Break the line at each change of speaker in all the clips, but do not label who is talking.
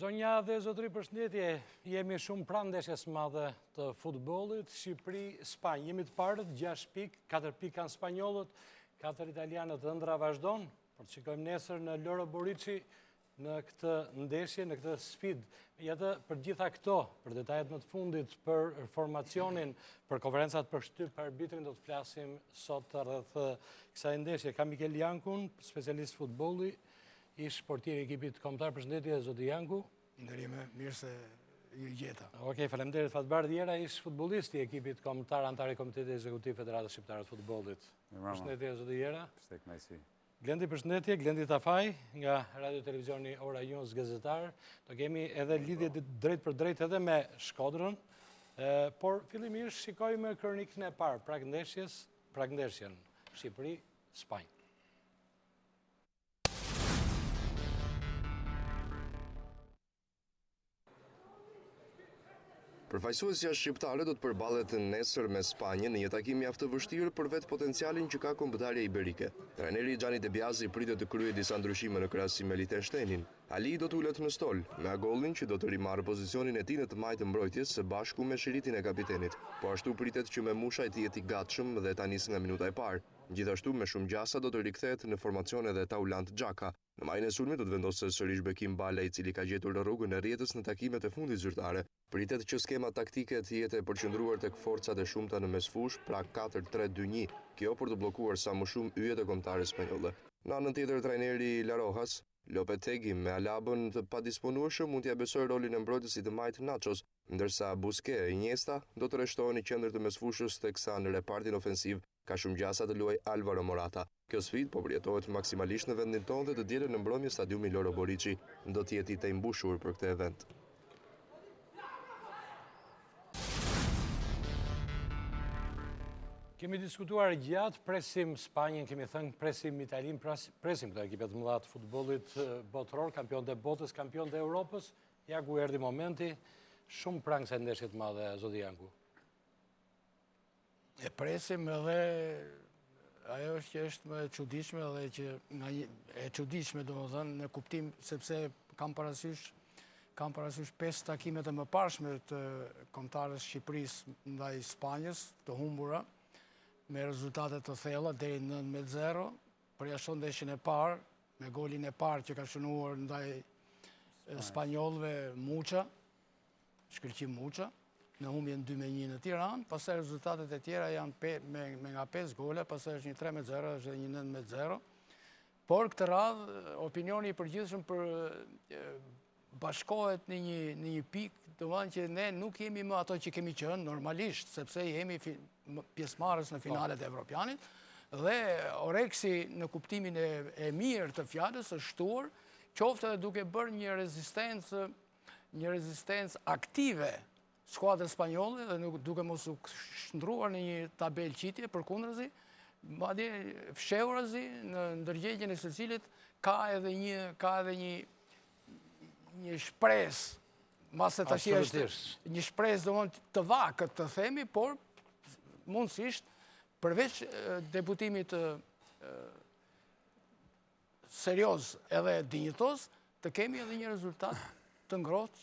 Zonja dhe zotëri, përshëndetje, jemi shumë pranë ndeshjes madhe të futbollit, Shqipëri-Spanjë. Jemi të parët, 6 pikë, 4 pikë kanë spanjollët, 4 italianët, ëndra vazhdon, për të shikojmë nesër në Loro Borici në këtë ndeshje, në këtë sfidë. Megjithatë, për gjitha këto, për detajet më të fundit, për formacionin, për konferencat për shtyp arbitrin, do të flasim sot rreth kësaj ndeshje. Ka Mikel Jankun, specialist futbolli, ish portier ekipit kombëtar. Përshëndetje zoti Janku.
Ndërime, mirë se ju gjeta.
Okej, faleminderit. Fatbar Djera, ish futbollisti i ekipit kombëtar, antar i Komitetit Ekzekutiv Federatës Shqiptare të Futbollit. Përshëndetje zoti Djera. Glendi, përshëndetje, Glendi Tafaj, nga Radio Televizioni Ora News gazetar. Do kemi edhe lidhje drejt për drejt edhe me Shkodrën, por fillimisht shikojmë kronikën e parë, pragndeshjen Shqipëri-Spanjë.
Përfaqësuesja shqiptare do të përballet nesër me Spanjën në një takim mjaft të vështirë për vetë potencialin që ka kombëtarja iberike. Trajneri Gianni De Biasi pritet të kryejë disa ndryshime në krahasim me Liechtensteinin. Ali do të ulet në stol, me Agollin që do të rimarrë pozicionin e tij në të majtë mbrojtjes së bashku me shiritin e kapitenit. Po ashtu pritet që me Musha të jetë i gatshëm dhe ta nisë nga minuta e parë. Gjithashtu me shumë gjasa do të rikthehet në formacion edhe Taulant Xhaka. Në majën e sulmit do të vendosë sërish Bekim Bala, i cili ka gjetur rrugën e rrjetës në takimet e fundit zyrtare. Pritet që skema taktike të jetë e përqendruar tek forcat e shumta në mesfush, pra 4-3-2-1, kjo për të bllokuar sa më shumë yjet e kombëtarëve spanjollë. Në anën tjetër, trajneri La Rojas, Lopetegui me Alabën të padisponueshëm mund t'ia besojë rolin e mbrojtësit të majt Nachos, ndërsa Busquets e Iniesta do të rreshtohen në qendër të mesfushës, teksa në repartin ofensiv ka shumë gjasa të luajë Alvaro Morata. Kjo sfidë po përjetohet maksimalisht në vendin tonë dhe të dielën në mbrëmje stadiumi Loro Borici do të jetë i të mbushur për këtë event.
Kemi diskutuar gjatë, presim Spanjën, kemi thënë presim Italin, presim këto ekipet mëdha të futbollit botëror, kampion të botës, kampion të Europës. Ja ku erdhi momenti, shumë pranë kësaj ndeshje të madhe, zoti Janku.
E presim edhe ajo që është më e çuditshme dhe që nga e çuditshme domethënë në kuptim sepse kam parasysh 5 takimet e mëparshme të kombëtarës Shqipërisë ndaj Spanjës, të humbura, me rezultate të thella deri në 9-0, përjashton ndeshjen e parë, me golin e parë që ka shënuar ndaj spanjollëve Mucha, shkëlqim Mucha, në humbjen 2-1 në Tiranë, pastaj rezultatet e tjera janë me nga 5 gole, pastaj është një 3-0, është një 9-0. Por këtë radhë, opinioni i përgjithshëm bashkohet në një pikë, domethënë që ne nuk jemi më ato që kemi qenë normalisht, sepse jemi pjesëmarrës në finalet e Evropianit, dhe Oreksi në kuptimin e mirë të fjalës është shtuar, qoftë edhe duke bërë një rezistencë aktive skuadrës spanjolle dhe duke mos u shndruar në një tabelë qitje, përkundrazi, madje fshehurazi në ndërgjegjen e secilit ka edhe një shpresë, mase tash është një shpresë domosdoshmë të vakët të themi, por mundësisht përveç debutimit serioz edhe dinjitos, të kemi edhe një rezultat të ngrohtë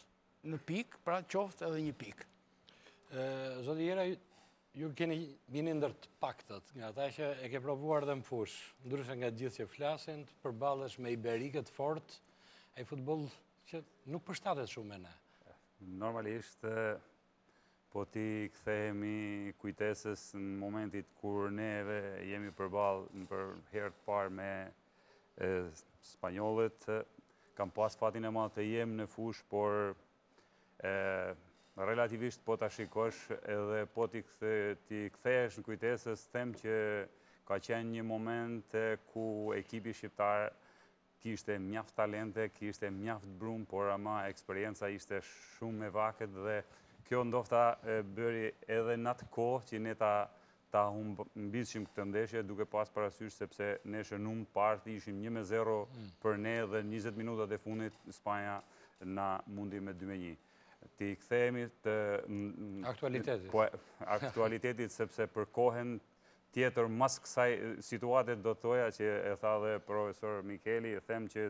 në pikë, pra qoftë edhe një pikë.
Zoti Jera, ju vini ndër të paktët, nga ata që e ke provuar dhe në fush, ndryshe nga gjithë që flasin, të përballesh me iberikët fort, ai futboll që nuk përshtatet shumë me ne.
Normalisht, po ti kthehemi kujtesës në momentit kur neve jemi përballë për herë të parë me spanjollët, kam pas fatin e madh të jem në fush, por relativisht po ta shikosh edhe po ti kthehesh në kujtesës, them që ka qenë një moment ku ekipi shqiptar kishte mjaft talente, kishte mjaft brum, por ama eksperienca ishte shumë e vakët dhe kjo ndofta bëri edhe në atë kohë që ne ta humbishim këtë ndeshje duke pas parasysh sepse ne shënum parti ishim 1-0 për ne dhe 20 minutat e fundit Spanja na mundi me 2-1. Ti kthehemi të aktualitetit sepse për kohën tjetër mas kësaj situatet do të thoja që e tha dhe profesor Mikeli, them që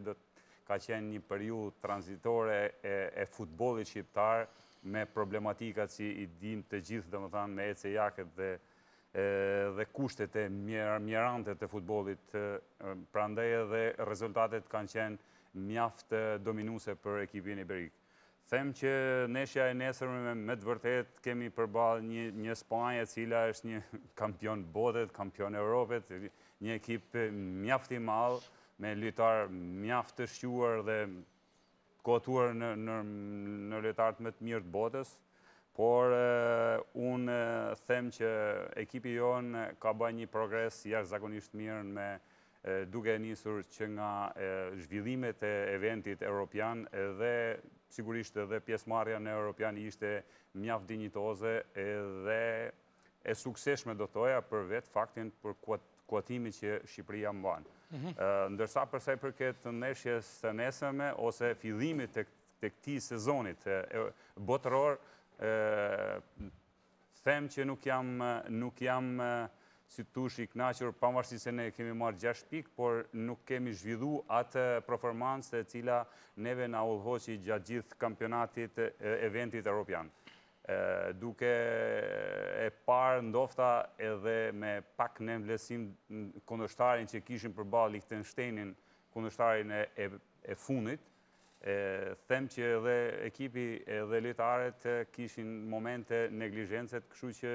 ka qenë një periudhë tranzitore e futbollit shqiptar me problematikat që i dim të gjithë, domethënë me ECE-jakët dhe kushtet e mjerante të futbollit, prandaj edhe rezultatet kanë qenë mjaft dominuese për ekipin iberik. Them që neshja e nesërme me të vërtet kemi përballë një Spanjë e cila është një kampion botet, kampion Europet, një ekip mjaft i madh me lojtar mjaft të shquar dhe kotuar në lojtarët më të mirë të botës, por unë them që ekipi jonë ka bërë një progres jashtëzakonisht mirë duke nisur që nga zhvillimet e eventit europian dhe sigurisht edhe pjesëmarrja në europian ishte mjaft dinjitoze edhe e suksesshme do thoja për vetë faktin për kuatimin që Shqipëria mban. Ndërsa përsa i përket ndeshjes së nesërme ose fillimit të këtij sezonit botëror, them që nuk jam si tush i kënaqur pavarësisht se ne kemi marrë 6 pikë, por nuk kemi zhvilluar atë performancë e cila neve na udhëhoqi gjatë gjithë kampionatit eventit europian. Duke e parë ndofta edhe me pak nevlesim kundërshtarin që kishin përballë Liechtensteinin, kundërshtarin e fundit, them që edhe ekipi edhe lojtarët kishin momente neglizhence, kështu që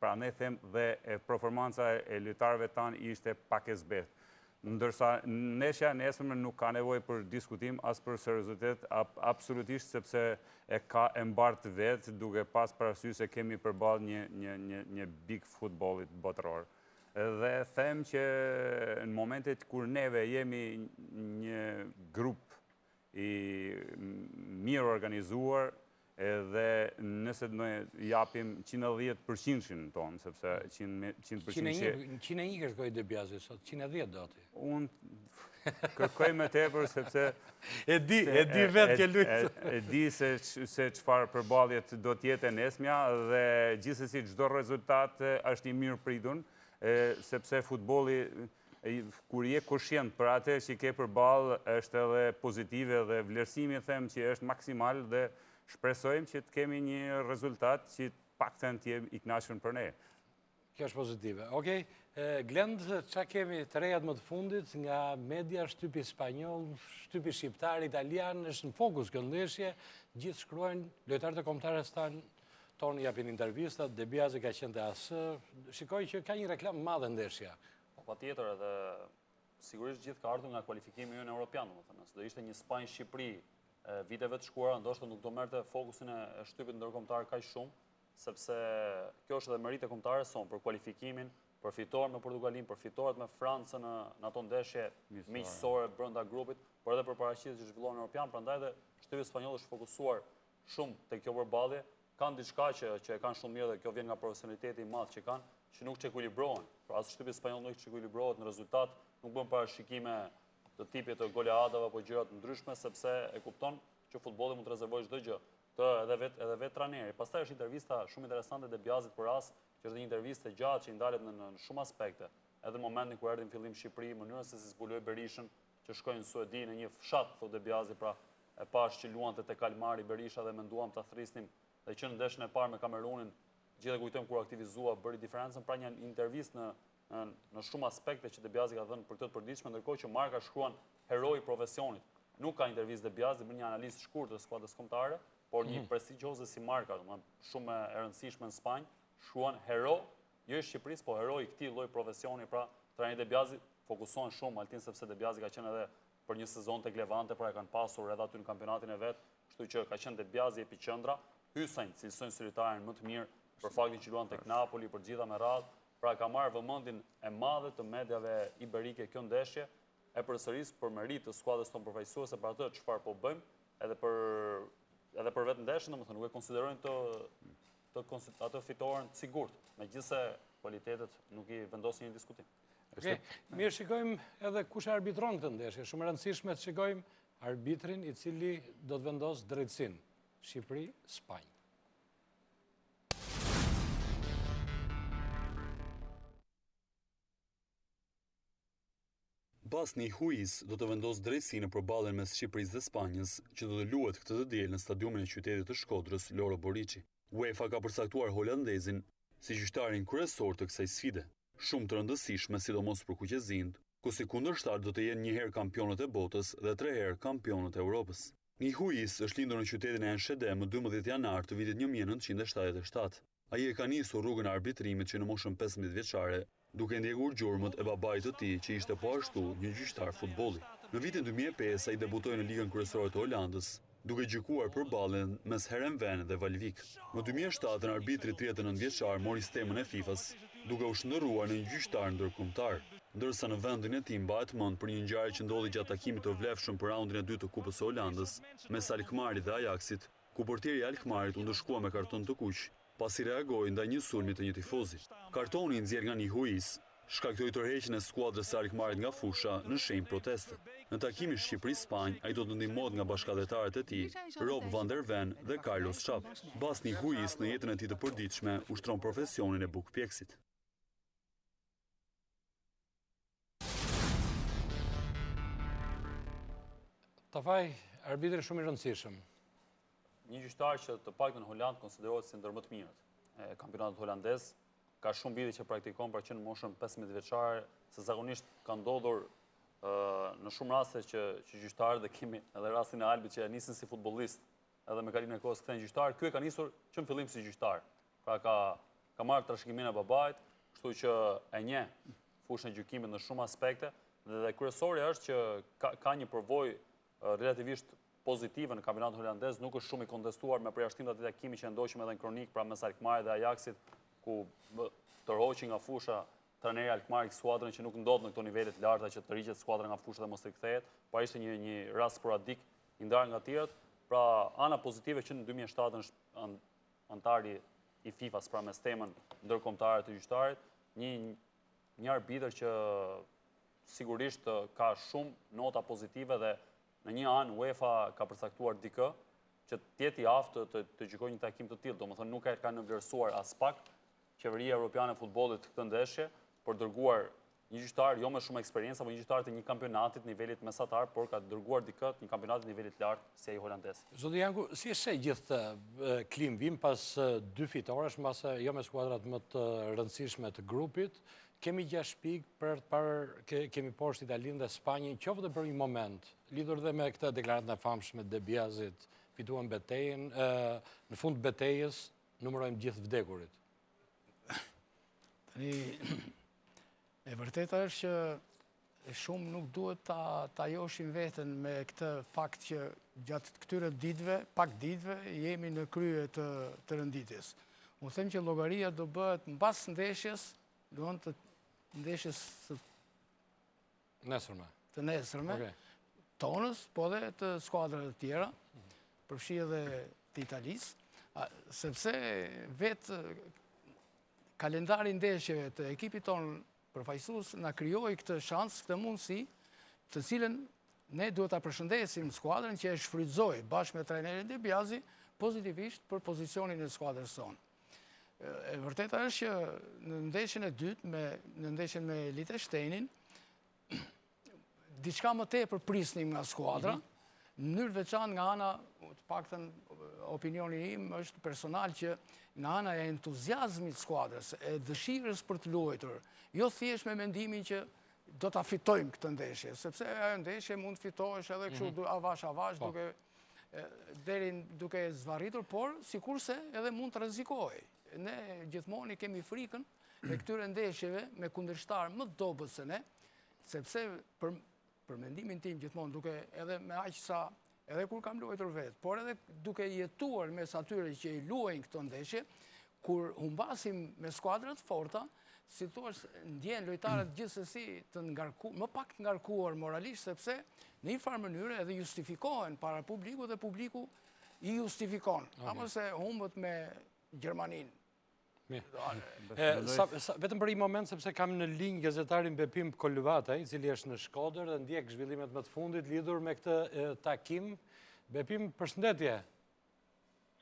pra ne them dhe performanca e lojtarëve tanë ishte pak e zbehtë. Ndërsa neshja nesërme nuk ka nevojë për diskutim as për seriozitet, absolutisht sepse e mbartë vetë duke pas parasysh se kemi përballë një big futbollit botëror. Dhe them që në momentet kur neve jemi një grup i mirë organizuar, edhe nëse ne japim 110% tonë, sepse 100%
101 kërkoj Debiazi sot, 110 do ati.
Unë kërkoj me tepër sepse
e di vetë që lutë.
E di se çfarë përballjet do të jetë nesmja dhe gjithsesi çdo rezultat është i mirë pritur, sepse futbolli kur je koshient për atë që ke përballë është edhe pozitive dhe vlerësimi them që është maksimal dhe shpresojmë që të kemi një rezultat që paktën të jem i kënaqur për ne.
Kjo është pozitive. Okej, Glend, çka kemi të rejat më të fundit nga media, shtypi spanjoll, shtypi shqiptar, italian, është në fokus kjo ndeshje, gjithë shkruajnë, lojtarët e kombëtarës tonë japin intervistat, Debiazi ka qenë te AS, shikoj që ka një reklam madhe ndeshja.
Patjetër edhe sigurisht gjithë ka ardhur nga kualifikimi ynë europian, domethënë, do ishte një Spanjë-Shqipëri viteve të shkuara, ndoshta nuk do merrte fokusin e shtypit ndërkombëtar kaq shumë, sepse kjo është edhe meritë e kombëtarës sonë për kualifikimin, për fitoren me Portugalin, për fitoret me Francën në ato ndeshje miqësore brenda grupit, por edhe për paraqitjet që zhvillohen në europian, prandaj edhe shtypi spanjoll është fokusuar shumë te kjo përballje. Kanë diçka që e kanë shumë mirë dhe kjo vjen nga profesionaliteti i madh që kanë, që nuk çekuilibrohen. Pra as shtypi spanjoll nuk çekuilibrohet në rezultat, nuk bën parashikime të tipit të goleadave apo gjëra të ndryshme, sepse e kupton që futbolli mund të rezervojë çdo gjë, edhe vetë trajneri. Pastaj është intervista shumë interesante Debiazit për as, që është një intervistë gjatë që i ndalet në shumë aspekte. Edhe në momentin kur erdhi në fillim në Shqipëri, mënyrën se si zbuloi Berishën, që shkojnë në Suedi në një fshat, thotë Debiazi, pra e pash që luante te Kalmari Berisha dhe menduam ta thrisnim, dhe që në ndeshjen e parë me Kamerunin, gjithë e kujtojmë kur aktivizua bëri diferencën, pra një intervistë në shumë aspekte që Debiazi ka dhënë për këtë të përditshme, ndërkohë që Marka shkruan heroi profesionit. Nuk ka intervistë Debiazi, bën një analizë të shkurtër të skuadrës kombëtare, por një prestigjioze si Marka, shumë e rëndësishme në Spanjë, shkruan hero, jo i Shqipërisë, po hero i këtij lloji profesioni, pra trajneri Debiazi fokusohen shumë Altin sepse Debiazi ka qenë edhe për një sezon tek Levante, pra e kanë pasur edhe aty në kampionatin e vet, kështu që ka qenë Debiazi epiqendra, Hysajn, cilësojnë solitarin më të mirë për faktin që luan tek Napoli, për gjitha me radhë. Pra ka marrë vëmendjen e madhe të mediave iberike kjo ndeshje, e përsëris për meritë të skuadrës tonë përfaqësuese për atë çfarë po bëjmë, edhe për vetë ndeshjen, domethënë nuk e konsiderojnë atë fitoren të sigurt, megjithëse kualitetet nuk i vendosin një diskutim.
Mirë, shikojmë edhe kush arbitron këtë ndeshje. Shumë e rëndësishme të shikojmë arbitrin i cili do të vendosë drejtësinë. Shqipëri, Spanjë.
Basni Huiz do të vendosë drejtësinë në përballjen mes Shqipërisë dhe Spanjës, që do të luhet këtë të diel në stadiumin e qytetit të Shkodrës, Loro Boriçi. UEFA ka përcaktuar holandezin si gjyqtarin kryesor të kësaj sfide, shumë të rëndësishme sidomos për kuqezind, ku si kundërshtar do të jenë 1 herë kampionët e botës dhe 3 herë kampionët e Europës. Huiz është lindur në qytetin e Enschede më 12 janar të vitit 1977. Ai e ka nisur rrugën e arbitrimit që në moshën 15 vjeçare, duke ndjekur gjurmët e babait të tij që ishte po ashtu një gjyqtar futbolli. Në vitin 2005 ai debutoi në Ligën Kryesore të Holandës, duke gjykuar përballjen mes Herenveen dhe Valvik. Më 2007 arbitri 39 vjeçar mori stemën e FIFA-s, duke u shndërruar në një gjyqtar ndërkombëtar, ndërsa në vendin e tij mbahet mend për një ngjarje që ndodhi gjatë takimit të vlefshëm për raundin e dytë të Kupës së Holandës mes Alkmarit dhe Ajaxit, ku portieri i Alkmarit u ndëshkua me karton të kuq, pasi reagoi ndaj një sulmi të një tifozi. Kartoni i nxjerr nga Huiz shkaktoi tërheqjen e skuadrës së Alkmarit nga fusha në shenjë proteste. Në takimin Shqipëri-Spanjë, ai do të ndihmohet nga bashkëdhetarët e tij, Rob van der Ven dhe Carlos Chap. Basni Huiz në jetën e tij të përditshme ushtron profesionin e bukpjekësit.
Tafaj, arbitri shumë i rëndësishëm.
Një gjyqtar që të paktën në Holandë konsiderohet si ndër më të mirët e kampionatit holandez, ka shumë vite që praktikon pra që në moshën 15 vjeçare, se zakonisht ka ndodhur në shumë raste që gjyqtarët, dhe kemi edhe rastin e Albit që nisin si futbollist, edhe me kalimin e kohës kthehen gjyqtar, ky e ka nisur që në fillim si gjyqtar. Pra ka marrë trashëgiminë e babait, kështu që e njeh fushën e gjykimit në shumë aspekte, dhe kryesori është që ka një përvojë relativisht pozitive në kampionatin holandez, nuk është shumë i kontestuar me përjashtim të atij takimi që ndoqëm edhe në kronik pra mes Alkmarit dhe Ajaxit, ku tërhoqi nga fusha trajneri Alkmarit skuadrën që nuk ndodh në këto nivele të larta që të rriqet skuadra nga fusha dhe mos rikthehet, pa ishte një rast sporadik i ndarë nga tjerët. Pra ana pozitive që në 2007 është antari i FIFA-s pra me temën ndërkombëtare të gjyqtarit, një arbitër që sigurisht ka shumë nota pozitive dhe në një anë UEFA ka përcaktuar dikë që tjeti aftë të gjykoj një takim të tillë, domethënë nuk ka në vlerësuar as pak Qeveria Europiane e Futbollit këtë ndeshje, për dërguar një gjyqtar jo me shumë eksperiencë, apo një gjyqtar të një kampionatit nivelit mesatar, por ka dërguar dikë një kampionatit nivelit lartë si ai holandez.
Zoti Janku, si e sheh gjithë klim vim pas 2 fitoresh, mbas jo me skuadrat më të rëndësishme të grupit, kemi 6 pikë kemi poshtë Italinë dhe Spanjën, qoftë për një moment, lidhur dhe me këtë deklaratën e famshme të Biazit, fituan betejën, në fund betejës numërojmë gjithë vdekurit.
E vërteta është që shumë nuk duhet ta joshin veten me këtë fakt që gjatë këtyre ditëve, pak ditëve, jemi në krye të rënditjes. Unë them që llogaria do bëhet mbas ndeshjes, do të ndeshjes të nesërme, tonës, po dhe të skuadrave të tjera, përfshi edhe të Italisë, sepse vetë kalendari ndeshjeve të ekipit tonë përfaqësues na krijoi këtë shans, këtë mundësi, të cilën ne duhet ta përshëndesim skuadrën që e shfrytëzoi bashkë me trajnerin De Biasi pozitivisht për pozicionin e skuadrës sonë. E vërteta është që në ndeshjen e dytë, në ndeshjen me Liechtensteinin, diçka më tepër prisnim nga skuadra, në mënyrë veçantë nga ana, të paktën opinioni im është personal, që nga ana e entuziazmit skuadrës, e dëshirës për të luajtur, jo thjesht me mendimin që do ta fitojmë këtë ndeshje, sepse ajo ndeshje mund të fitohesh edhe kështu avash, duke zvarritur, por sikurse edhe mund të rrezikohej. Ne gjithmonë kemi frikën e këtyre ndeshjeve me kundërshtar më të dobët se ne, sepse për mendimin tim gjithmonë, duke edhe me aq sa edhe kur kam luajtur vetë, por edhe duke jetuar mes atyre që i luajnë këto ndeshje, kur humbasim me skuadrat forta, si thua, ndjen lojtarët gjithsesi më pak të ngarkuar moralisht, sepse në një farë mënyrë edhe justifikohen para publiku dhe publiku i justifikon. Apo se humbët me Gjermaninë.
Vetëm për një moment, sepse kam në linjë gazetarin Bepim Koluvata, i cili është në Shkodër dhe ndjek zhvillimet më të fundit lidhur me këtë takim. Bepim, përshëndetje.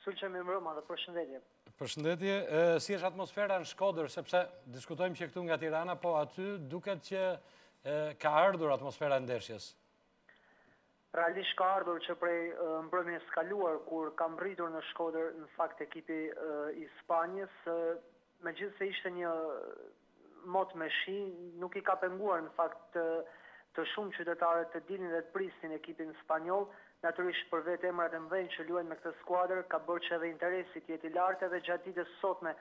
Sulqe me mbrëma dhe përshëndetje.
Përshëndetje. Si është atmosfera në Shkodër, sepse diskutojmë që këtu nga Tirana, po aty duket që ka ardhur atmosfera e ndeshjes?
Realisht ka ardhur që prej mbrëmjes kaluar, kur kam rritur në Shkodër, në fakt ekipi i Spanjës, megjithëse ishte një mot me shi, nuk i ka penguar në fakt të shumë qytetarët të dilnin dhe të prisnin ekipin spanjoll. Natyrisht për vetë emrat e mëdhenj që luajnë me këtë skuadër, ka bërë që edhe interesi të jetë i lartë edhe gjatë ditës sotme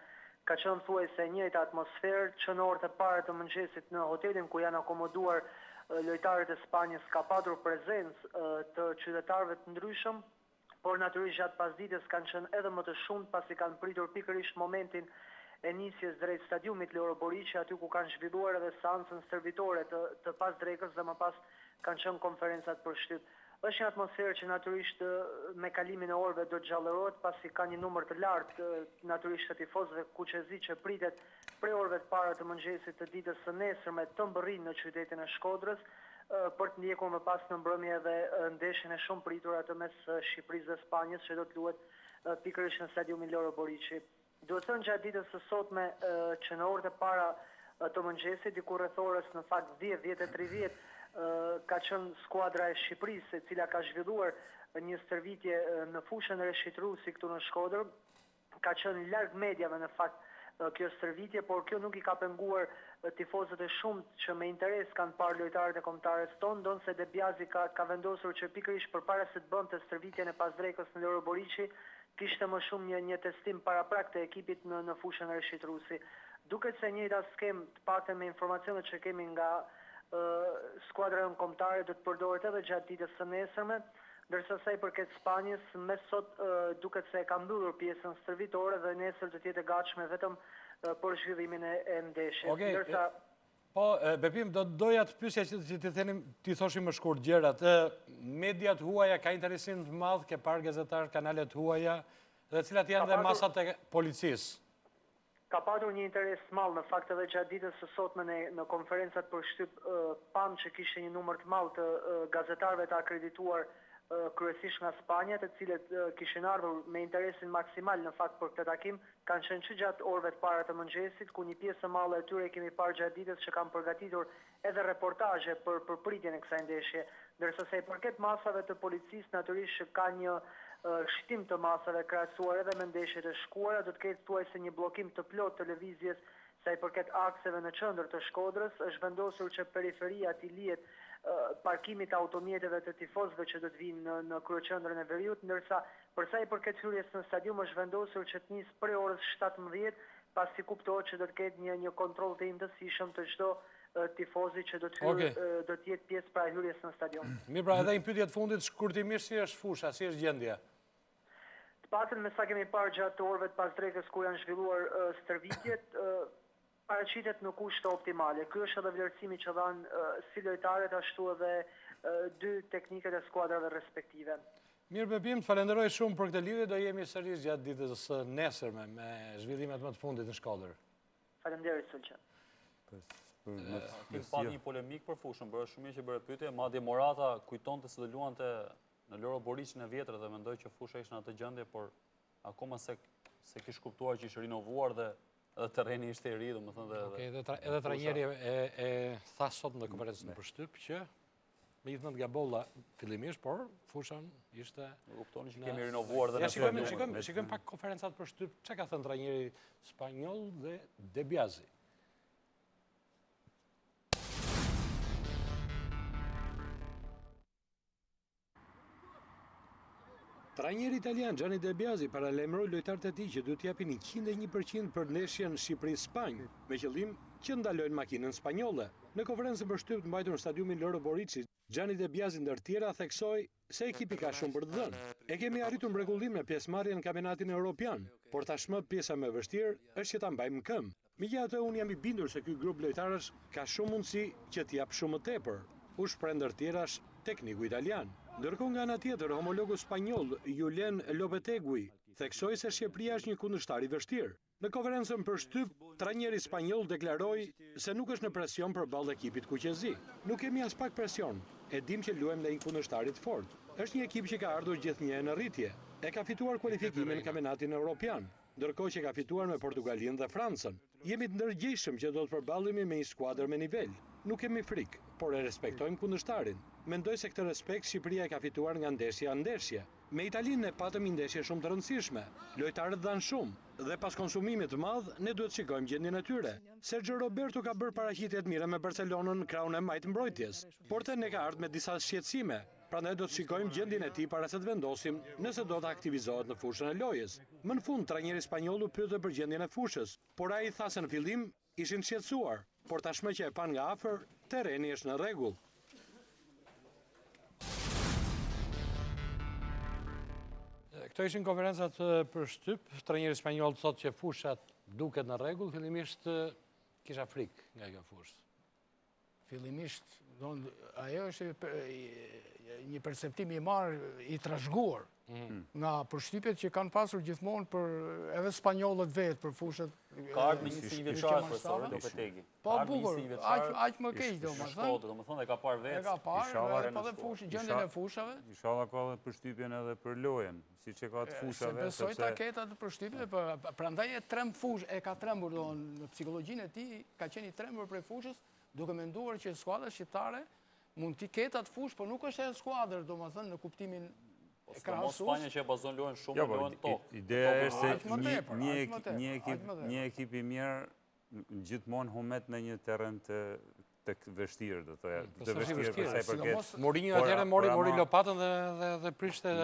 ka qenë thuajse e njëjta atmosferë, që në orët e para të mëngjesit në hotelin ku janë akomoduar lojtarët e Spanjës ka patur prezencë të qytetarëve të ndryshëm, por natyrisht gjatë pasdites kanë qenë edhe më të shumtë pasi kanë pritur pikërisht momentin e nisjes drejt stadiumit Loro Boriçi, aty ku kanë zhvilluar edhe seancën servitore të pas drekës dhe më pas kanë qenë konferencat për shtyp. Është një atmosferë që natyrisht me kalimin e orëve do të gjallërohet pasi ka një numër të lartë natyrisht të tifozëve kuqezi që pritet prej orëve të para të mëngjesit të ditës së nesërme të mbërrin në qytetin e Shkodrës për të ndjekur më pas në mbrëmje edhe ndeshjen e shumë pritur atë mes Shqipërisë dhe Spanjës që do të luhet pikërisht në stadiumin Loro Boriçi. Duhet thënë gjatë ditës së sotme që në orët e para të mëngjesit, diku rreth orës në fakt 10:30 ka qenë skuadra e Shqipërisë e cila ka zhvilluar një stërvitje në fushën e Reshit Rusi këtu në Shkodër. Ka qenë larg mediave në fakt kjo stërvitje, por kjo nuk i ka penguar tifozët e shumtë që me interes kanë parë lojtarët e kombëtares tonë, ndonse De Biasi ka vendosur që pikërisht përpara se të bënte stërvitjen e pasdrekës në Loro Boriçi, kishte më shumë një testim paraprak të ekipit në fushën e Reshit Rusi. Duket se njëjta skem, të paktën me informacionet që kemi nga skuadra jonë kombëtare, do të përdoret edhe gjatë ditës së nesërme, ndërsa sa i përket Spanjës, me sot duket se ka mbyllur pjesën stërvitore dhe nesër do të jetë e gatshme vetëm për zhvillimin e ndeshjes.
Ndërsa po, Bepim, doja të pyesja që ti thoshim më shkurt gjërat. Mediat huaja ka interesim të madh, ke parë gazetar, kanalet huaja, dhe cilat janë dhe masat e policisë?
Ka patur një interes mall në fakt edhe gjatë ditës së sotme në konferencat për shtyp pam që kishte një numër të madh të gazetarëve të akredituar kryesisht nga Spanja, të cilët kishin ardhur me interesin maksimal në fakt për këtë takim, kanë qenë që gjatë orëve të para të mëngjesit, ku një pjesë e madhe e tyre kemi parë gjatë ditës që kanë përgatitur edhe reportazhe për pritjen e kësaj ndeshje, ndërsa sa i përket masave të policisë, natyrisht ka një shtim të masave krahasuar edhe me ndeshjet e shkuara, do të ketë thuajse një bllokim të plot të lëvizjes sa i përket akseve në qendër të Shkodrës. Është vendosur që periferia t'i lihet parkimit të automjeteve të tifozëve që do të vinë në kryeqendrën e Veriut, ndërsa për sa i përket hyrjes në stadium është vendosur që të nisë prej orës 17, pasi kuptohet që do të ketë një kontroll të imtësishëm të çdo tifozi që do të jetë pjesë pra hyrjes në stadium.
Mirë, pra edhe një pyetje të fundit, shkurtimisht si është fusha, si është gjendja?
Të paktën me sa kemi parë gjatë orëve të pasdrekës ku janë zhvilluar stërvitjet, paraqitet në kushte optimale. Ky është edhe vlerësimi që dhanë si lojtarët ashtu edhe dy teknikët e skuadrave respektive.
Mirë, Bepim, të falenderoj shumë për këtë lidhje, do jemi sërish gjatë ditës së nesërme me zhvillimet më të fundit në Shkodër.
Faleminderit Sulqen.
Ti pa një polemik për fushën, bërë shumë që bërë pyetje, madje Morata kujtonte se do luante në Loro Boriçin e vjetër dhe mendoj që fusha ishte në atë gjendje, por akoma se kish kuptuar që ishte rinovuar dhe terreni ishte i ri, domethënë
edhe trajneri e tha sot në konferencën për shtyp që megjithatë nga bolla fillimisht, por fushan ishte
kuptoni që kemi rinovuar dhe
shikojmë pak konferencat për shtyp, çka ka thënë trajneri spanjoll dhe De Biasi. Trajneri italian Gianni De Biasi paralajmëroi lojtarët e tij që duhet t'japin 101% për ndeshjen Shqipëri-Spanjë, me qëllim që ndalojnë makinën spanjolle. Në konferencën për shtyp të mbajtur në stadiumin Loro Boriçi, Gianni De Biasi ndër tjera theksoi se ekipi ka shumë për të dhënë. E kemi arritur mrekullim në pjesëmarrjen në kampionatin evropian, por tashmë pjesa më e vështirë është që ta mbajmë këmbë. Megjithatë, unë jam i bindur se ky grup lojtarësh ka shumë mundësi që t'jap shumë më tepër. U shpreh ndër tjerash tekniku italian. Ndërkohë nga ana tjetër, homologu spanjoll Julen Lopetegui theksoi se Shqipëria është një kundërshtar i vështirë. Në konferencën për shtyp, trajneri spanjoll deklaroi se nuk është në presion përballë ekipit kuqezi. Nuk kemi as pak presion. E dim që luajmë ndaj një kundërshtari të fortë. Është një ekip që ka ardhur gjithnjë në rritje. E ka fituar kualifikimin në kampionatin evropian, ndërkohë që ka fituar me Portugalinë dhe Francën. Jemi të ndërgjegjshëm që do të përballemi me një skuadër me nivel. Nuk kemi frikë, por e respektojmë kundërshtarin. Mendoj se këtë respekt Shqipëria e ka fituar nga ndeshja. Me Italinë ne patëm një ndeshje shumë të rëndësishme. Lojtarët dhanë shumë dhe pas konsumimit të madh ne duhet shikojmë gjendjen e tyre. Sergio Roberto ka bërë paraqitje të mira me Barcelonën në krahun e majtë mbrojtjes, por te ne ka ardhur me disa shqetësime. Prandaj do të shikojmë gjendjen e tij para se të vendosim nëse do të aktivizohet në fushën e lojës. Më në fund trajneri spanjoll u pyete për gjendjen e fushës, por ai tha se në fillim ishin shqetësuar, por tashmë që e pan nga afër, terreni është në rregull. Këto ishin konferencat për shtyp. Trajneri spanjoll thotë që fushat duket në rregull, fillimisht kisha frikë nga kjo fushë.
Fillimisht, ajo është një perceptim i marrë i trashëguar nga përshtypjet që kanë pasur gjithmonë për edhe spanjollët vetë për fushat.
Ka ardhur me 21 vjeçar profesor Lopetegi.
Po bukur, aq më keq domethënë.
Domethënë e ka parë vetë.
E ka parë, po dhe fushë, gjendjen e fushave.
Inshallah ka edhe përshtypjen edhe për lojën, siç e ka të fushave.
Besoj taketat të përshtypjeve, prandaj e tremb fushë, e ka trembur në psikologjinë e tij, ka qenë i trembur prej fushës, duke menduar që skuadra shqiptare mund t'i ketë atë fushë, por nuk është e skuadrë, domethënë në kuptimin e krahasues.
Spanja që e bazon lojën shumë në lojën tokë.
Ideja është se një ekip i mirë gjithmonë humbet në një terren të vështirë, do thoya, të vështirë për sa i përket.
Mourinho atëherë mori lopatën dhe prishte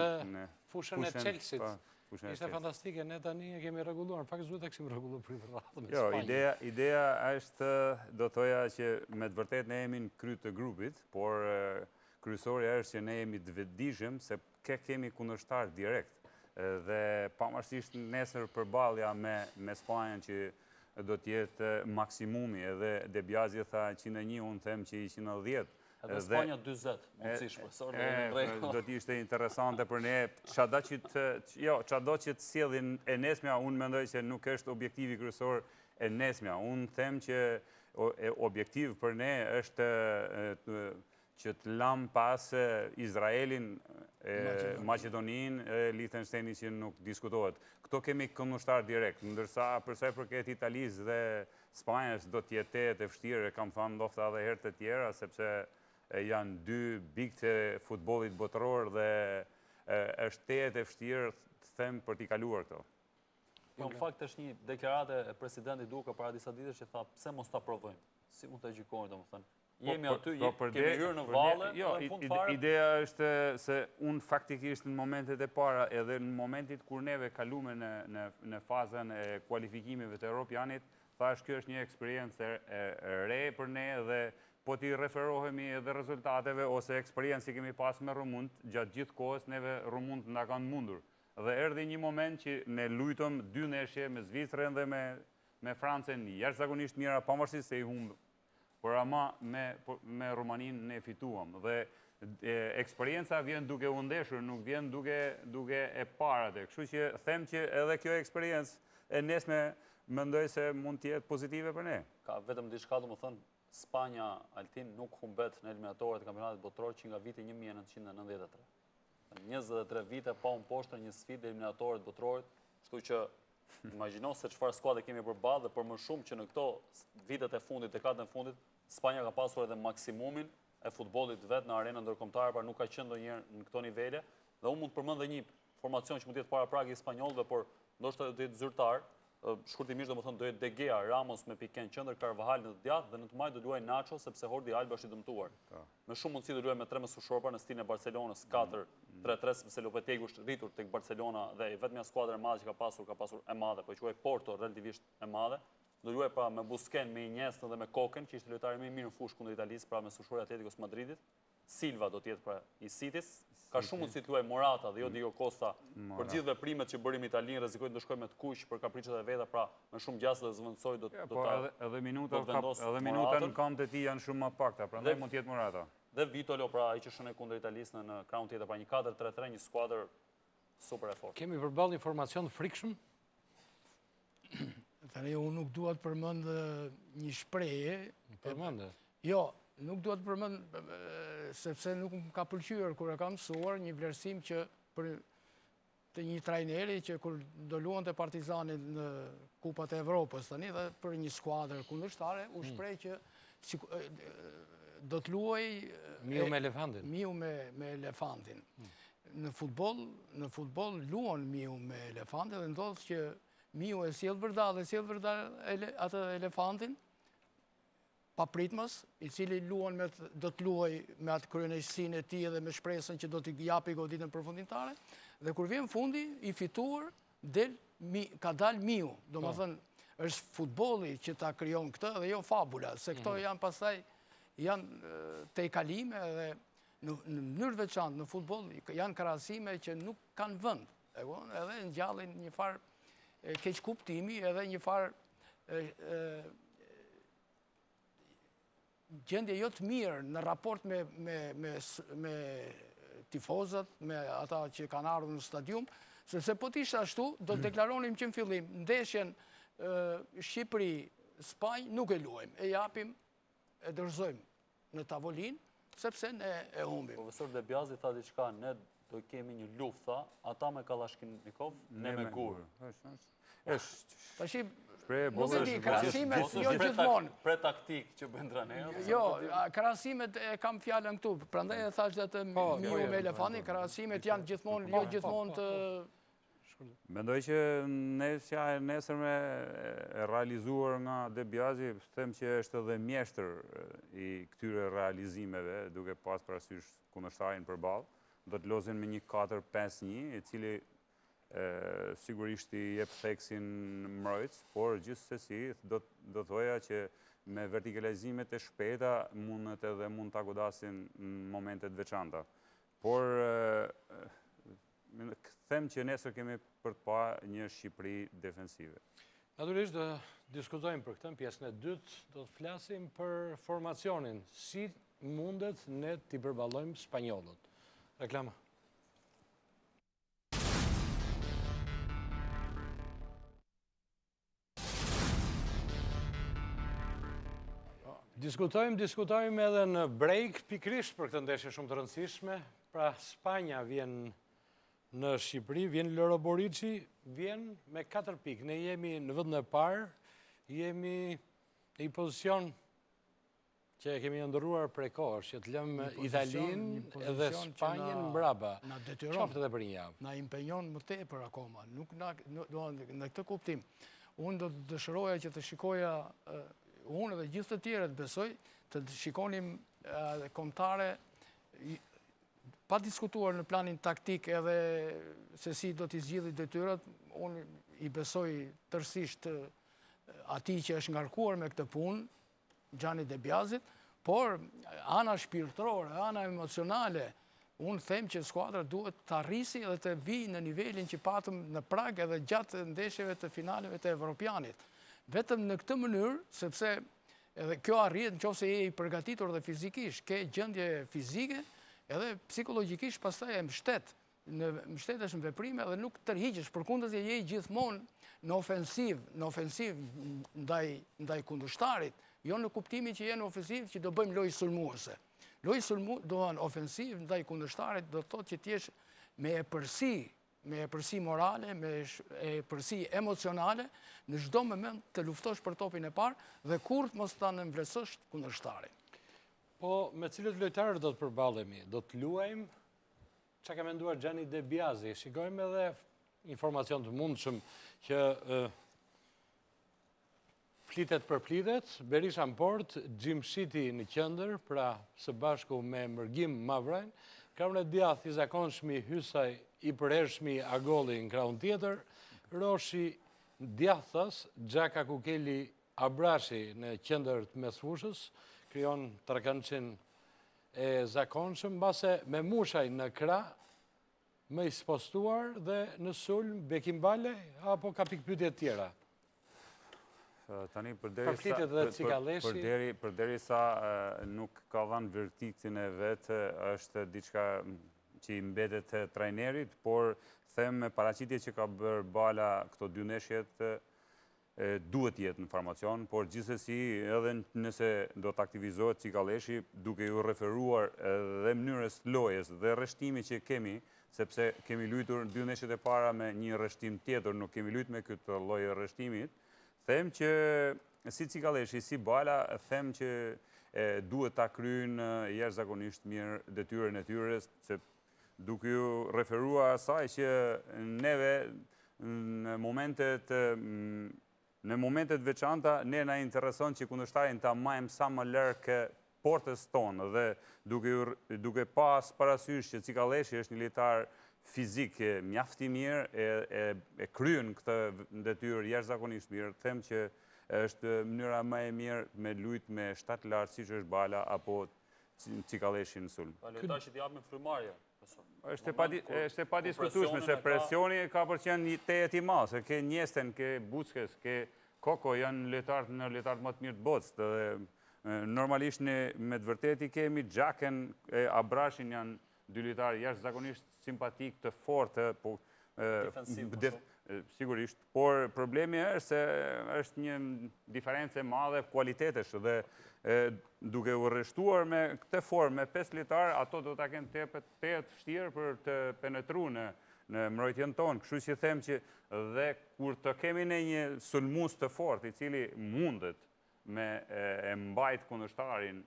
fushën e Chelsea-t. Ishte fantastike, ne tani e kemi rregulluar, në fakt duhet ta kishim rregulluar për radhën me Spanjën.
Jo, ideja është, do thoya që me të vërtetë ne jemi në krye të grupit, por kryesorja është që ne jemi të vetëdijshëm se kemi kundërshtar direkt. Dhe pavarësisht nesër përballja me Spanjën që do të jetë maksimumi, edhe Debiazi tha 101, unë them që 110.
Edhe Spanja 40, mundësish, profesor.
Do t'ishte interesante për ne, çado që të sjellin e nesmja, unë mendoj që nuk është objektivi kryesor e nesmja. Unë them që objektiv për ne është që të lam pas Izraelin, Maqedoninë, Liechtensteinin që nuk diskutohet. Këto kemi kundërshtar direkt, ndërsa përsa i përket Italisë dhe Spanjës do të jetë e vështirë, kam thënë ndoshta edhe herë të tjera, sepse janë dy big të futbollit botëror dhe është e vështirë të them për t'i kaluar këto.
Jo, në fakt është një deklarate e presidentit Duka para disa ditësh që tha pse mos ta provojmë. Si mund ta gjykojmë domethënë? Jemi aty, kemi hyrë në valle, në fund fare.
Ideja është se unë faktikisht në momentet e para, edhe në momentit kur neve kalume në fazën e kualifikimeve të Europianit, thash kjo është një eksperiencë e re për ne dhe po t'i referohemi edhe rezultateve ose eksperiencë që kemi pas me Rumund, gjatë gjithë kohës neve Rumund nga kanë mundur. Dhe erdhi një moment që ne lujtëm 2 ndeshje me Zvicrën dhe me Francën, jashtëzakonisht mira, pavarësisht se i humbë. Por ama me Rumaninë ne fituam. Dhe eksperienca vjen duke u ndeshur, nuk vjen duke e parate. Kështu që them që edhe kjo eksperiencë e nesme mendoj se mund të jetë pozitive për ne.
Ka vetëm diçka, domethënë Spanja Altin nuk humbet në eliminatorët e kampionatit botëror që nga viti 1993. 23 vite pa unë poshtër një sfidë eliminatorët botërorit, kështu që imagjino se çfarë skuadre kemi përballë dhe për më shumë që në këto vitet e fundit, dekadën e fundit, Spanja ka pasur edhe maksimumin e futbollit vet në arenën ndërkombëtare, pra nuk ka qenë ndonjëherë në këto nivele. Dhe unë mund të përmend edhe një formacion që mund të jetë para pragë i spanjollëve, por ndoshta do të jetë zyrtar. Shkurtimisht domethënë do jetë De Gea, Ramos me Piqué qendër, Carvajal në të djathtë dhe në të majtë do luajë Nacho sepse Jordi Alba është i dëmtuar. Me shumë mundësi do luajë me 3 mësueshorpa në stilin e Barcelonës 4-3-3 sepse Lopetegu është rritur tek Barcelona dhe vetmja skuadër e madhe që ka pasur e madhe, po quaj Porto relativisht e madhe. Do luajë pra me Busquets, me Iniesta dhe me Koken, që ishte lojtari më i mirë në fushë kundër Italisë, pra me mësueshori Atleticos Madridit. Silva do të jetë pra i City's. Ka shumë mundësi të luajë Morata dhe jo Diego Costa. Për gjithë veprimet që bëri me Italinë, rrezikojnë të shkojë me të kuq për kapriçet e veta, pra me shumë gjasë dhe zëvendësoj do ta.
Edhe minuta në kamp të tij janë shumë më pakta, prandaj mund të jetë Morata.
Dhe Vitolo, pra ai që shënon kundër Italisë në krahun tjetër, pra një 4-3-3, një skuadër super e fortë.
Kemi përballë informacion frikshëm.
Tani unë nuk dua të përmend një shprehje.
Përmendë.
Jo, nuk dua të përmend sepse nuk më ka pëlqyer kur e kam mësuar një vlerësim që për të një trajneri që kur do luante Partizani në Kupat e Evropës tani dhe për një skuadër kundërshtare u shpreh që do të luaj
Miu me elefantin.
Miu me elefantin. Në futboll luan miu me elefantin dhe ndodh që miu e sjell vërdall atë elefantin papritmës, i cili do të luaj me atë kryenësinë e tij dhe me shpresën që do t'i japi goditën përfundimtare, dhe kur vjen fundi i fituar ka dal miu. Domethënë është futbolli që ta krijon këtë dhe jo fabula, se këto janë pastaj te kalime dhe në mënyrë veçantë në futboll janë krahasime që nuk kanë vend. Edhe ngjallin një farë keq kuptimi edhe një farë gjendje jo të mirë në raport me tifozët, me ata që kanë ardhur në stadium, sepse po t'ishte ashtu, do të deklaronim që në fillim ndeshjen Shqipëri-Spanjë nuk e luajmë, e japim, e dorëzojmë në tavolinë, sepse ne e humbim.
Profesor Debiazi tha diçka, ne do kemi një luftë, tha, ata me Kalashnikov, ne me gur.
Tashi,
Nuk
e di, krahasimet jo gjithmonë.
Pre taktik që bën Tranea.
Jo, krahasimet e kam fjalën këtu, prandaj e thash atë miu me elefantin, krahasimet janë gjithmonë jo gjithmonë të
Mendoj që nesja e nesërme e realizuar nga Debiazi, them që është edhe mjeshtër i këtyre realizimeve, duke pas parasysh kundërshtarin përballë. Do të lozin me një 4-5-1, i cili sigurisht i jep theksin mbrojtës, por gjithsesi do thoja që me vertikalizimet e shpejta mund ta godasin në momentet veçanta. Por them që nesër kemi për të pa një Shqipëri defensive.
Natyrisht do diskutojmë për këtë në pjesën e dytë, do të flasim për formacionin, si mundet ne t'i përballojmë spanjollët. Reklama. Diskutojmë edhe në break pikrisht për këtë ndeshje shumë të rëndësishme. Pra Spanja vjen në Shqipëri, vjen Loro Borici, vjen me 4 pikë. Ne jemi në vendin e parë, jemi në një pozicion që kemi ndërruar prej kohësh, që të lëmë Italinë edhe Spanjën mbrapa. Qoftë edhe për një javë.
Na impenjon më tepër akoma. Në këtë kuptim, unë do të dëshiroja që të shikoja, unë dhe gjithë të tjerët besoj, të shikonim kombëtare pa diskutuar në planin taktik edhe se si do t'i zgjidhë detyrat. Unë i besoj tërësisht atij që është ngarkuar me këtë punë, Gianni Debiazit, por ana shpirtërore, ana emocionale, unë them që skuadra duhet të arrisi edhe të vijë në nivelin që patëm në Prag edhe gjatë ndeshjeve të finaleve të Evropianit. Vetëm në këtë mënyrë, sepse edhe kjo arrihet nëse je i përgatitur dhe fizikisht, ke gjendje fizike, edhe psikologjikisht pastaj e mbështetesh në veprime dhe nuk tërhiqesh, përkundër je gjithmonë në ofensiv ndaj kundërshtarit, jo në kuptimin që je në ofensiv që do bëjmë lojë sulmuese. Lojë sulmuese, ofensiv ndaj kundërshtarit do të thotë që t'jesh me epërsi morale, me epërsi emocionale, në çdo moment të luftosh për topin e parë dhe kurrë mos ta nënvlerësosh kundërshtarin.
Po, me cilët lojtarë do të përballemi? Do të luajmë? Çka ka menduar Gianni Debiazi? Shikojmë edhe informacion të mundshëm që flitet për flitet, Berisha në port, Gjimshiti në qendër, pra së bashku me Mërgim Mavrajn, Krahun e djathtë i zakonshmi Hysaj i përhershmi Agolli në krahun tjetër, Roshi djathtas, Xhaka Kukeli Abrashi në qendër të mesfushës, krijon trekëndçin e zakonshëm, mbase me Mushaj në krah, më i spostuar dhe në sulm Bekim Vale, apo ka pikpyetje të tjera?
Tani përderisa nuk ka dhënë verdiktin e vetë, është diçka që i mbetet trajnerit, por them me paraqitje që ka bërë Bala këto 2 ndeshjet, duhet jetë në formacion, por gjithsesi edhe nëse do të aktivizohet Cikaleshi, duke ju referuar dhe mënyrës lojës dhe rreshtimit që kemi, sepse kemi luajtur 2 ndeshjet e para me një rreshtim tjetër, nuk kemi luajtur me këtë lloj rreshtimit, them që si Cikaleshi, si Bala, them që duhet ta kryejnë jashtëzakonisht mirë detyrën e tyre, se duke ju referuar asaj që neve në momentet veçanta ne na intereson që kundërshtarin ta majmë sa më larg portës tonë dhe duke pas parasysh që Cikaleshi është një lojtar fizik mjaft i mirë e kryen këtë detyrë jashtëzakonisht mirë, them që është mënyra më e mirë me lujt me 7 lart siç është Bala apo Cikaleshi në sulm.
Pa lojtar që t'i japin frymarrje.
Është e padiskutueshme se presioni ka për që janë tejet i madh, se ke Njesten, ke Busquets, ke Koko janë lojtarë më të mirë të botës. Normalisht me të vërtetë i kemi Xhaken, Abrashin janë dy lojtarë jashtëzakonisht simpatik, të fortë, sigurisht, por problemi është se është një diferencë e madhe kualitetesh dhe duke u rreshtuar me këtë formë me 5 lojtarë, ato do ta kenë të vështirë për të penetruar në mbrojtjen tonë. Kështu që them që dhe kur të kemi në një sulmues të fortë i cili mundet me e mbajt kundërshtarin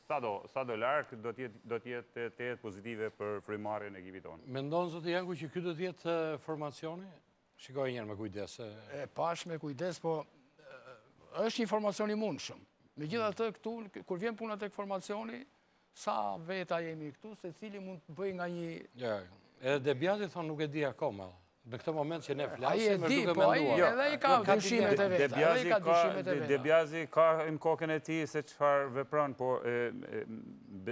sado larg, do të jetë pozitive për frymarrjen e ekipit tonë.
Mendon zoti Janku që ky do të jetë formacioni? Shikoj një herë me kujdes.
E pash me kujdes, po është një formacion i mundshëm. Megjithatë këtu kur vjen puna tek formacioni, sa veta jemi këtu, secili mund të bëj nga një.
Ja, edhe Debiazi thon nuk e di akoma. Në këtë moment që ne
Ai e
flasim,
di,
duke
po ai
menduar.
edhe i ka dyshimet e veta.
Debiazi ka në kokën e tij se çfarë vepron, por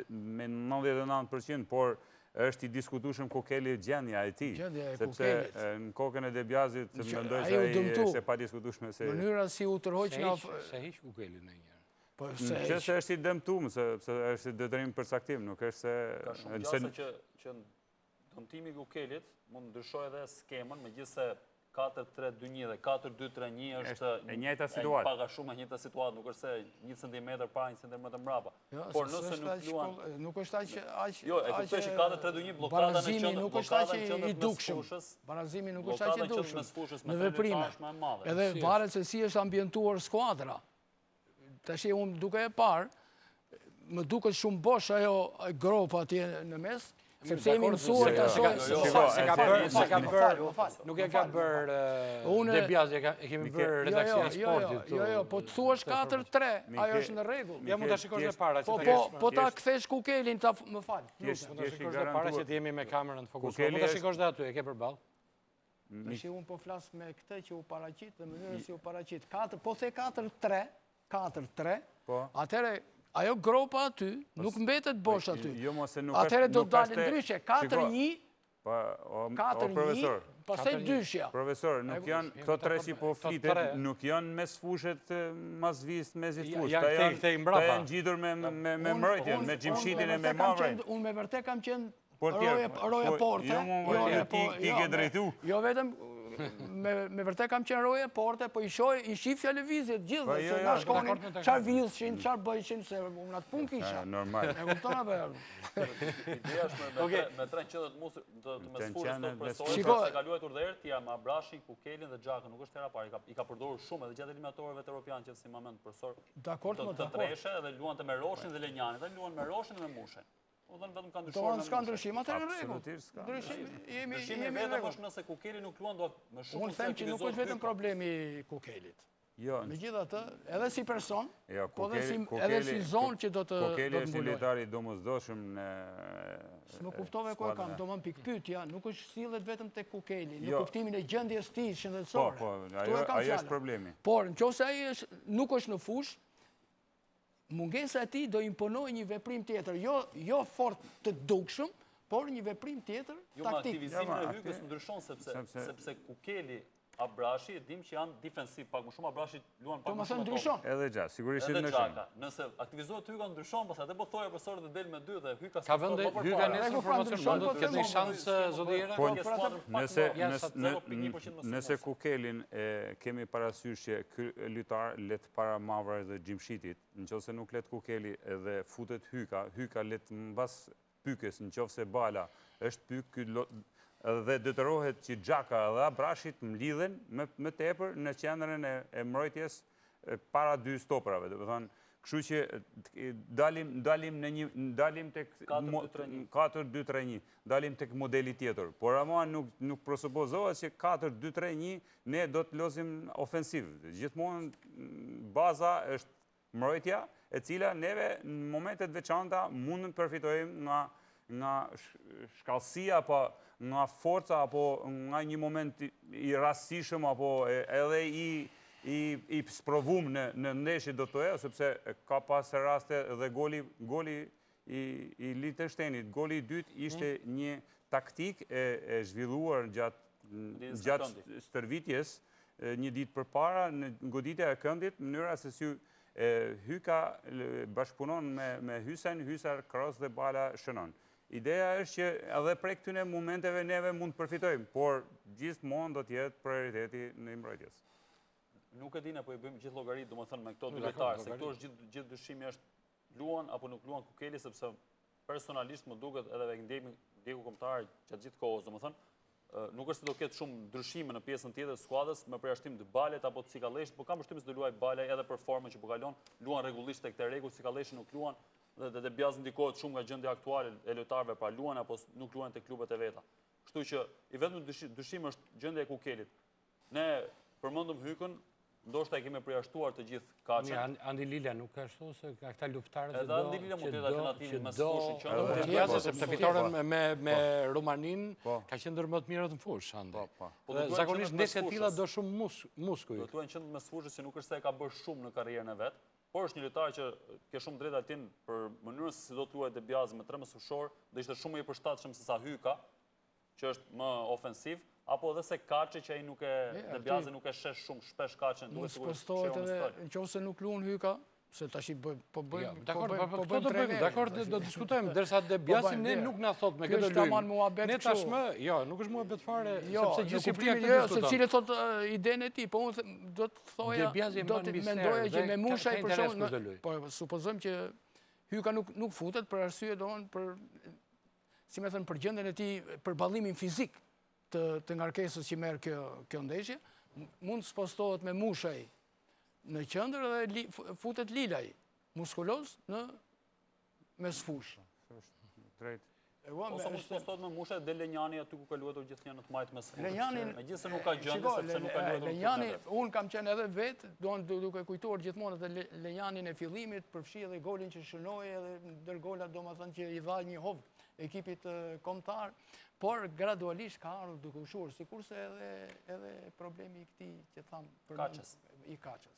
me 99%, por është i diskutueshëm Kokeli gjendja e tij. Sepse në kokën e Debiazit mendoj se ai është e padiskutueshme se
mënyra si u tërhoq nga
se hiq Kokeli ndonjëherë.
Po
se është i dëmtuar, sepse është dëtërim përcaktim, nuk është se
ka shumë gjasa që dëmtimi i Kokelit mund ndryshoj edhe skemën, megjithëse 4-3-2-1 dhe 4-2-3-1 është
e njëjta situatë.
Paga shumë e njëjta situatë, nuk është se 1 centimetër para 1 centimetër mbrapa. Por nëse nuk luan,
nuk është aq
jo, e kuptoj që 4-3-2-1 bllokada në qendër,
nuk është aq i dukshëm. Barazimi nuk është aq i dukshëm në veprime. Edhe varet se si është ambientuar skuadra. Tash unë duke e parë, më duket shumë bosh ajo gropa atje në mes. Sepse jemi mësuar të
nuk e ka bërë Debiazi, e kemi bërë redaksia e sportit.
Jo, po të thuash 4-3, ajo është në rregull.
Ja mund ta shikosh dhe para.
Po ta kthesh Kukelin, më fal.
Mund ta shikosh dhe para që të jemi me kamerën të fokusuar. Mund ta shikosh dhe aty, e ke përballë.
Tash unë po flas me këtë që u paraqit dhe mënyrën si u paraqit. Po the 4-3, atëherë ajo gropa aty, nuk mbetet bosh aty. Atëherë do të dalë ndryshe, 4-1, 4-1, pastaj dyshja.
Profesor, nuk janë, këto tre që po flitet, nuk janë mes fushet mas vist, mesit fush.
Ta janë
ngjitur me mbrojtjen, me Gjimshitin e me Mavrin.
Unë me vërtet kam qenë roja porte.
Ti ke drejtu.
Jo vetëm, me vërtet kam qenë roje porte, po i shifja lëvizjet gjithë, se nga shkonin, qarë vizshin, qarë bëjshin, se unë atë pun kisha.
Normal.
E kuptona për...
Ideja është me 3 që të mesfurës të presore, se ka luajtur dhe erë, tja me Abrashin, Kukelin dhe Xhakën, nuk është tera parë, i ka përdorur shumë edhe gjatë eliminatorëve të Europian që si moment profesor të treshe edhe luante me Roshin dhe Lenjani, dhe luan me Roshin dhe me Mushen.
Do në s'ka ndryshim, atër në rregull.
Ndryshimi vetëm është nëse Kukeli nuk luan do me shumë.
Unë them që nuk është vetëm problemi Kukelit. Megjithatë, edhe si person, po edhe si zonë që do të
mbuloj. Kukeli është një lojtar i domosdoshëm në...
S'më kuptove ku e kam, do më pikpyetja, nuk është sillet vetëm tek Kukeli, në kuptimin e gjendjes tij shëndetësore.
Po, ajo është problemi.
Por nëse ai nuk është në fushë, mungesa e tij do imponojë një veprim tjetër, jo fort të dukshëm, por një veprim tjetër taktik.
Jo, me aktivizmin e Hygës ndryshon sepse Kukeli, Abrashi, dim që janë defensiv pak më shumë, Abrashi luan pak më shumë.
Ndryshon.
Edhe Xhaka, sigurisht
ndryshon. Edhe Xhaka, nëse aktivizohet Hyka ndryshon, pastaj po thoya profesorët të del me 2 dhe Hyka
ka vende Hyka në informacion mund të ketë shans zodiera.
Nëse Kukelin kemi parasysh që ky lojtar let para Mavrit dhe Gjimshitit, nëse nuk let Kukeli edhe futet Hyka let mbas pykës, nëse Bala është pyk, dhe detyrohet që Xhaka dhe Abrashit mlidhen më tepër në qendrën e mbrojtjes para dy stoperave. Do të thonë, kështu që dalim tek 4-2-3-1, dalim tek modeli tjetër. Por ama nuk presupozohet që 4-2-3-1 ne do të losim ofensiv. Gjithmonë baza është mbrojtja, e cila neve në momentet veçanta mundën të përfitojmë nga shkallësia, apo nga forca, apo nga një moment i rastishëm, apo edhe i sprovum në ndeshje do të sepse ka pas raste dhe goli i Liechtensteinit, goli i dytë ishte një taktik e zhvilluar gjatë stërvitjes një ditë përpara në goditja e këndit, në mënyra se si Hyka bashkëpunon me Hysen, Hyser cross dhe bala shënon. Ideja është që edhe prej këtyne momenteve neve mund të përfitojmë, por gjithmonë do t'jetë prioriteti në mbrojtjes.
Nuk e dina, po i bëjmë gjithë llogaritë, domethënë me këto dy lojtarë, se këtu është gjithë dyshimi është luan apo nuk luan Kukeli, sepse personalisht më duket edhe ndjeku kombëtar gjatë gjithë kohës, domethënë nuk është se do ketë shumë ndryshime në pjesën tjetër të skuadrës me përjashtim të Balet apo të Cikalleshit, por kam përshtypjen se do luaj Bale edhe për formën që po kalon, luan rregullisht tek te rregull, Cikalleshi nuk luan dhe Bjazi ndikohet shumë nga gjendja aktuale e lojtarëve, pra luan apo nuk luan te klubet e veta. Kështu që i vetëm dyshim është gjendja e Kukelit. Ne përmendëm Hykën, ndoshta e kemi përjashtuar të gjithë Kaçën.
Andi Lila nuk ka ashtu se ka këta luftarë
edhe Andi Lila mund të jetë alternativë mes fushën
qendrore. Ja, sepse fitoren me Rumanin ka qenë më të mirët në fushë Andi. Zakonisht ndeshje të tilla do shumë muskuj.
Do thuan qendër mes fushës që nuk është se ka bërë shumë në karrierën e vet, por është një lojtar që ke shumë drejt Altin për mënyrën se si do të luajë te Bjazi me 3 fushor, do ishte shumë më i përshtatshëm se sa Hyka, që është më ofensiv, apo edhe se Kaçi që ai nuk e dhe Bjazi nuk e shesh shumë shpesh Kaçën, duhet sigurisht të
spostohet edhe nëse nuk luan Hyka, se tash po bëjmë
dakor, do diskutojmë derisa De Bjazi ne nuk na thot me këtë lojë. Ne tashmë, jo, nuk është muhabet fare, sepse gjithë Shqipëria këtë diskuton.
Se cilë thot idenë e tij, po unë do të thoja, do të mendoja që me Mushaj për shkak, po supozojmë që Hyka nuk futet për arsye domon për si më thënë për gjendjen e tij, për ballimin fizik të ngarkesës që merr kjo ndeshje, mund të spostohet me Mushaj në qendër dhe futet Lilaj, muskuloz në mes fushë.
Drejt. Ose mund të spostohet me Mushaj dhe Lenjani aty ku ka luajtur gjithnjë të majtë mes fushës. Megjithëse nuk ka gjendje sepse nuk ka luajtur.
Lenjani, unë kam qenë edhe vetë, duke kujtuar gjithmonë edhe Lenjanin e fillimit, përfshi edhe golin që shënoi edhe ndër golat domethënë që i dha një hovë ekipit kombëtar, por gradualisht ka ardhur duke u shurë, sikurse edhe problemi i këtij që tham i Kaçës.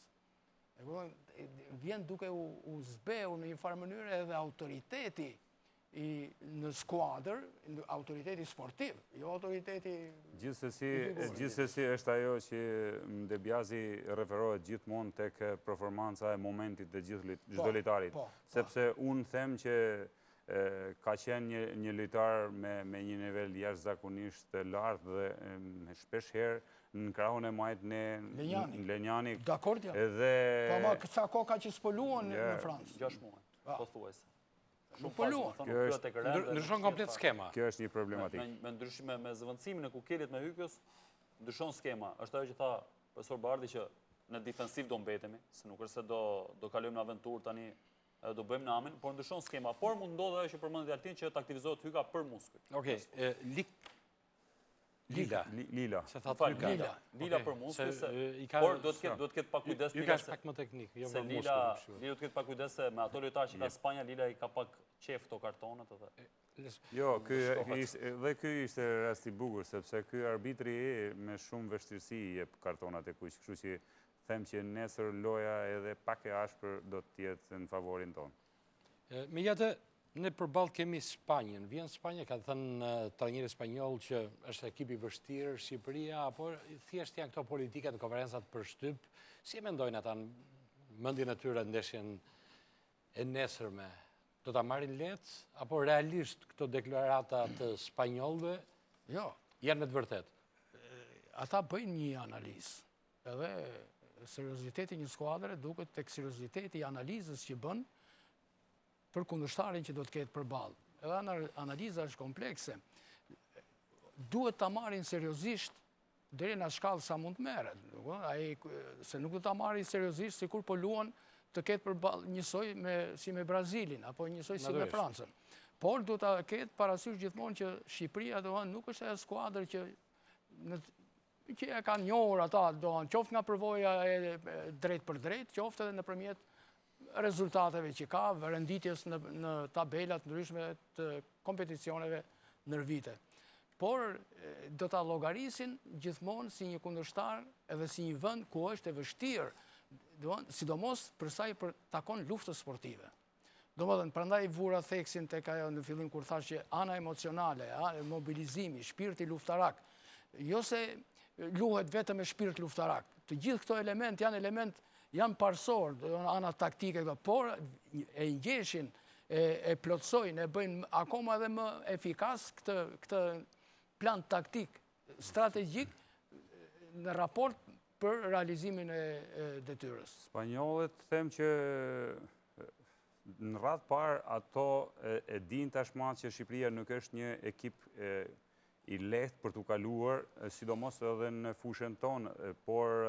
Vjen duke u zbeu në një farë mënyrë edhe autoriteti në skuadër, autoriteti sportiv, jo autoriteti...
Gjithsesi është ajo që De Bjazi referohet gjithmonë tek performanca e momentit të çdo lojtarit, sepse unë them që ka qenë një lojtar me një nivel jashtëzakonisht të lartë dhe shpesh herë në krahun e majt në Lenjani.
Dakord, ja. Po ma sa kohë ka që s'po luan në Francë?
6 muaj, pothuajse.
Nuk po luan.
Ndryshon komplet skema.
Kjo është një problematik.
Me ndryshime me zëvendësimin e Kukelit me Hykës, ndryshon skema. Është ajo që tha profesor Bardhi që në defensiv do mbetemi, se nuk është se do kalojmë në aventurë tani do bëjmë namin, por ndryshon skema. Por mund ndodhe ajo që përmendet Altin që të aktivizohet Hyka për muskuj.
Okej, Lila. Se tha
Hyka. Lila për muskuj, por do të ketë pak kujdes.
Hyka është pak më teknik, jo për muskuj.
Lila do të ketë pak kujdes se me ato lojtarë që ka Spanja, Lila i ka pak qef këto kartonat edhe.
Jo, dhe ky ishte rasti bukur, sepse ky arbitri me shumë vështirësi jep kartonat e kuq, kështu që them që nesër loja edhe pak e ashpër do të jetë në favorin tonë.
Megjithatë, ne përballë kemi Spanjën. Vjen Spanja, ka thënë trajneri spanjoll që është ekip i vështirë, Shqipëria, apo thjesht janë këto politikat e konferencat për shtyp. Si e mendojnë ata në mendjen e tyre ndeshjen e nesërme? Do ta marrin lehtë apo realisht këto deklarata të spanjollëve janë me të vërtetë?
Ata bëjnë një analizë. Edhe serioziteti një skuadre duket tek serioziteti i analizës që bën për kundërshtarin që do të ketë përballë. Edhe analiza është komplekse. duhet ta marrin seriozisht deri në shkallë sa mund të merret. Se nuk do ta marrin seriozisht sikur po luan të ketë përballë njësoj si me Brazilin apo njësoj si me Francën. Por duhet ta ketë parasysh gjithmonë që Shqipëria nuk është ajo skuadër që e kanë njohur ata, qoftë nga përvoja e drejt për drejt, qoftë edhe nëpërmjet rezultateve që ka, renditjes në tabelat ndryshme të kompeticioneve ndër vite. Por do ta llogarisin gjithmonë si një kundërshtar edhe si një vend ku është e vështirë, sidomos për sa i takon luftës sportive. Domethënë, prandaj vura theksin tek ajo në fillim kur thash që ana emocionale, mobilizimi, shpirti luftarak, jo se luhet vetëm me shpirt luftarak. Të gjithë këto element janë parsor, ana taktike, por e ngjeshin, e plotsojnë, e bëjnë akoma edhe më efikas këtë plan taktik, strategjik në raport për realizimin e detyrës.
Spanjollët them që në radhë parë ato e din tashmë që Shqipëria nuk është një ekip i lehtë për t'u kaluar, sidomos edhe në fushën tonë, por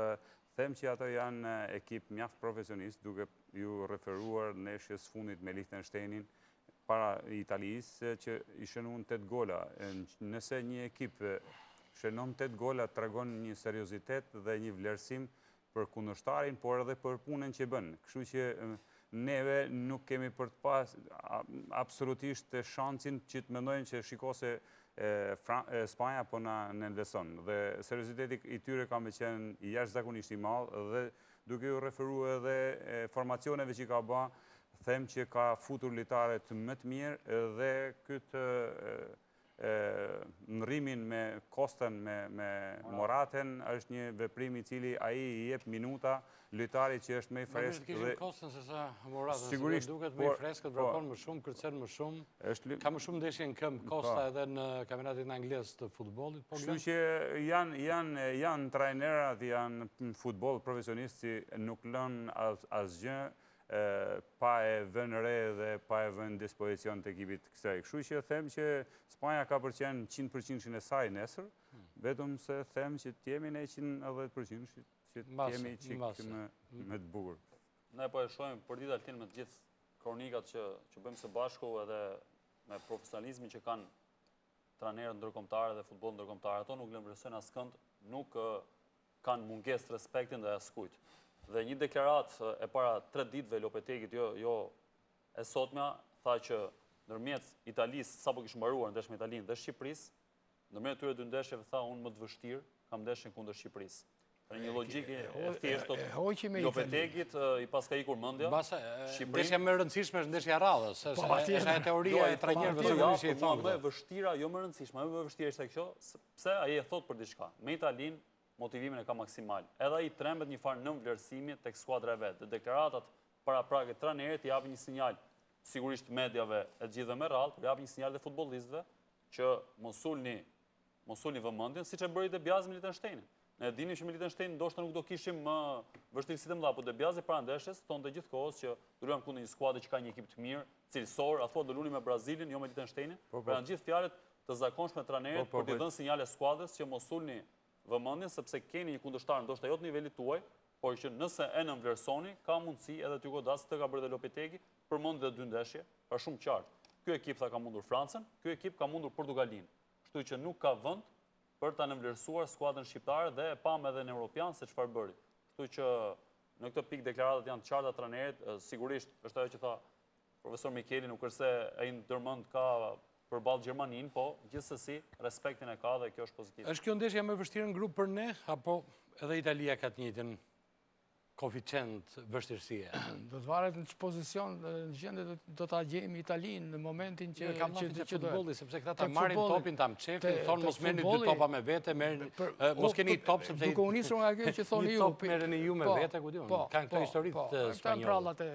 them që ato janë ekip mjaft profesionist, duke ju referuar ndeshjes fundit me Liechtensteinin para Italisë që i shënuan 8 gola. Nëse një ekip shënon 8 gola, tregon një seriozitet dhe një vlerësim për kundërshtarin, por edhe për punën që bën. Kështu që neve nuk kemi për të pas absolutisht shancin që të mendojmë që shikose Spanja po na nënveson. Dhe serioziteti i tyre ka me qenë i jashtëzakonisht i madh dhe duke ju referuar edhe formacioneve që ka bë, them që ka futur lojtare të më të mirë dhe këtë ndrimin me Kostën, me Moraten, është një veprim i cili ai i jep minuta lojtari që është më i freskët.
Kishin Kostën se sa Moraten,
sigurisht
duket më i freskët, vrapon më shumë, kërcen më shumë. Ka më shumë ndeshje në këmbë Kosta edhe në kampionatin anglez të futbollit.
Kështu që janë trajnerat, janë në futboll profesionistë që nuk lënë asgjë pa e vënë re dhe pa e vënë dispozicion të ekipit kësaj. Kështu që them që Spanja ka përqenë 100% e saj nesër, vetëm se them që t'jemi ne 110% që t'jemi qikë më të bukur.
Ne po e shohim për ditë Altin me të gjithë kronikat që bëjmë së bashku edhe me profesionalizmin që kanë trajnerët ndërkombëtarë dhe futboll ndërkombëtar. Ato nuk lëmbrësojnë askënd, nuk kanë mungesë respektin dhe askujt. Dhe një deklarat e para 3 ditëve Lopetegit, jo e sotmja, tha që ndërmjet Italisë, sa po kishë mbaruar ndeshje me Italinë dhe Shqipërisë, ndërmjet tyre 2 ndeshjeve tha unë më të vështirë kam ndeshjen kundër Shqipërisë. Për një logjikë e thjeshtë Lopetegit i paska ikur mendja.
Ndeshja më e rëndësishme është ndeshja e radhës, është e teoria e trajnerëve sigurisht i thonë.
Më e vështira, jo më e rëndësishme, më e vështirë ishte kjo, pse ai e thot për diçka. Me Italinë motivimin e ka maksimal. Edhe ai trembet një farë nën vlerësimi tek skuadra e vet. Deklaratat para pragët trajnerit i japin një sinjal, sigurisht mediave e gjithëve me radhë, por japin një sinjal dhe futbollistëve që mos ulni vëmendjen, siç e bëri Debiazi me Liechtensteinin. Ne dinim që me Liechtenstein ndoshta nuk do kishim më vështirësi të mëdha, por Debiazi para ndeshjes thonë gjithkohës që do luajmë kundër një skuadre që ka një ekip të mirë, cilësor, ato do luajmë me Brazilin, jo me Liechtensteinin. Pra janë gjithë fjalët të zakonshme trajnerit për të dhënë sinjale skuadrës që mos ulni vëmendjen, sepse keni një kundërshtar ndoshta jo të nivelit tuaj, por që nëse e nënvlerësoni, ka mundësi edhe t'ju godas të ka bërë dhe Lopetegi, përmend edhe 2 ndeshje, pra shumë qartë. Ky ekip ka mundur Francën, ky ekip ka mundur Portugalinë. Kështu që nuk ka vend për ta nënvlerësuar skuadrën shqiptare dhe e pam edhe në Europian se çfarë bëri. Kështu që në këtë pikë deklaratat janë të qarta trajnerit, sigurisht është ajo që tha profesor Mikeli, nuk është se ai ndërmend ka përballë Gjermaninë, po gjithsesi respektin e ka dhe kjo është pozitive.
Është kjo ndeshja më e vështirë në grup për ne, apo edhe Italia ka të njëjtin koeficient vështirësie?
Do të varet në ç'është pozicion, në gjendje do ta gjejmë Italinë në momentin që
kam thënë futbolli, sepse këta ta marrin topin, ta mçefin, thonë mos merrni 2 topa me vete, mos keni top sepse
duke u nisur nga kjo që thoni ju,
merreni ju me vete, ku diun. Kanë këto histori të spanjollët.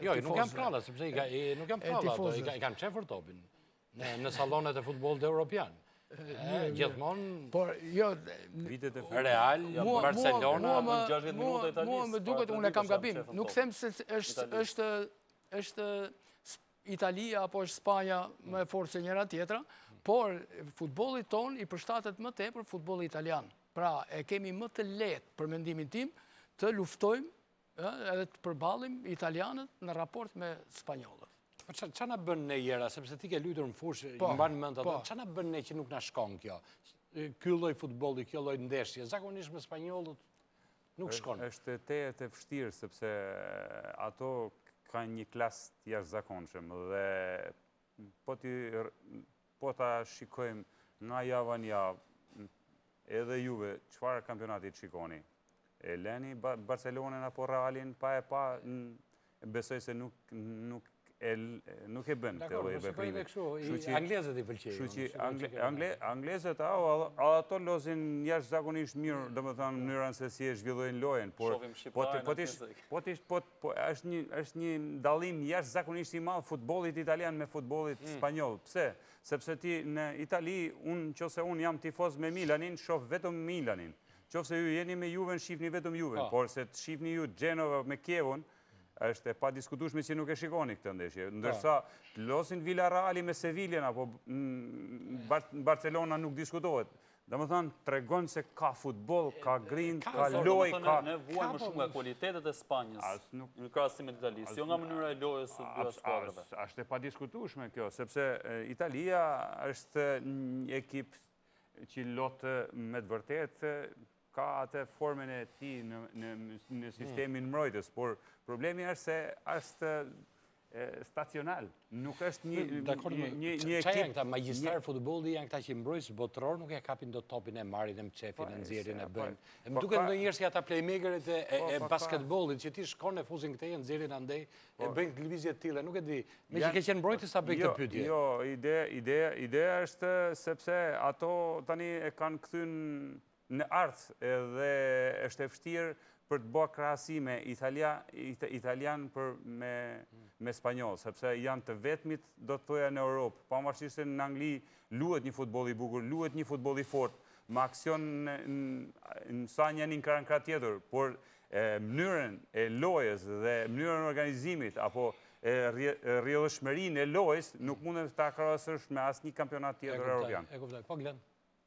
Jo, nuk janë pralla, sepse nuk janë pralla, i kanë mçefur topin në sallonet e futbollit evropian. Gjithmonë,
por jo,
Real, Barcelona,
mua më duket unë kam gabim. Nuk them se është Italia apo është Spanja më e fortë se njëra tjetra, por futbolli ton i përshtatet më tepër futbolli italian. Pra, e kemi më të lehtë për mendimin tim të luftojmë edhe të përballim italianët në raport me spanjollët.
Qa na bën ne jera, sepse ti ke luajtur në fushë,
Po,
mban mend ato,
po.
qa na bën ne që nuk na shkon kjo? Ky lloj futbolli, kjo lloj ndeshje, zakonisht me spanjollët nuk shkon.
Është të vështirë, sepse ato kanë një klasë të jashtëzakonshëm dhe po ta shikojmë nga java në javë, edhe juve, çfarë kampionatit shikoni? E leni Barcelonën apo Realin pa besoj se nuk e bën këtë lloj veprimi.
Anglezët i pëlqejnë.
Kështu që anglezët ato losin jashtëzakonisht mirë, domethënë mënyrën se si e zhvillojnë lojën, por është një dallim jashtëzakonisht i madh futbollit italian me futbollit spanjoll. Pse? Sepse ti në Itali, nëse unë jam tifoz me Milanin, shoh vetëm Milanin. Qofse ju jeni me Juven, shihni vetëm Juven, por se të shihni ju Genova me Kievon, është e pa diskutueshme që nuk e shikoni këtë ndeshje. Ndërsa losin Villarreali me Sevillën apo Barcelona nuk diskutohet. Domethënë tregon se ka futboll, ka grind, ka lojë, ka
ne vuajmë më shumë nga kualitetet e Spanjës në krahasim me Italisë, jo nga mënyra e lojës së dy skuadrave.
Është e padiskutueshme kjo, sepse Italia është një ekip që lot me të vërtetë ka atë formën e tij në sistemin mbrojtës, por problemi është se është stacional, nuk është një ekip.
Qa janë këta magjistarë futbolli, janë këta që mbrojtës botëror, nuk e kapin do topin e marrin, e mqefin, e nxjerrin, e bëjnë. Më duket ndonjëherë si ata playmakerit e basketbollit, që ti shkon e fuzin këtej, e nxjerrin andej, e bëjnë lëvizje të tilla, nuk e di. Me që ke qenë mbrojtës sa bëj këtë pyetje.
Jo, ideja është sepse ato tani e kanë kthyn në art edhe është e vështirë për të bërë krahasime italian me spanjoll, sepse janë të vetmit, do të thoja, në Europë. Pavarësisht se në Angli luhet një futboll i bukur, luhet një futboll i fortë, me aksion në sa një krah tjetër, por mënyrën e lojës dhe mënyrën e organizimit apo rrjedhshmërinë e lojës nuk mundet ta krahasosh me asnjë kampionat tjetër evropian.
E kuptoj. Po Glen.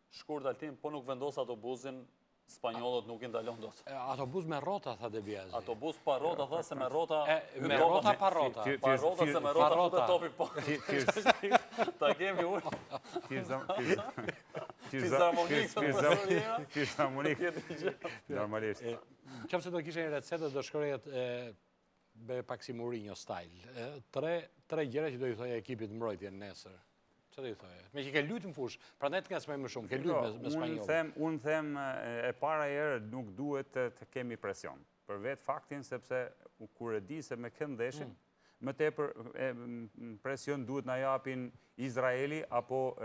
Shkurt Altin, po nuk vendos autobusin, spanjollët nuk i ndalon dot.
Autobus me rrota, tha De Biasi.
Autobus pa rrota, tha se me rrota...
Me rrota pa rrota.
Pa rrota se me rrota futet topi po. Ta kemi unë.
Fizharmonik. Normalisht.
Qofse do kishe një recetë, do shkruajet Paxi Mourinho style. Tre gjëra që do i thoja ekipit mbrojtje nesër. Që do i thoja? Me që ke luajtur në fushë, prandaj të ngasmoj më shumë, ke luajtur me spanjollin.
Unë them e para herë nuk duhet të kemi presion. Për vetë faktin sepse kur e di se me këtë ndeshje, më tepër presion duhet na japin Izraeli apo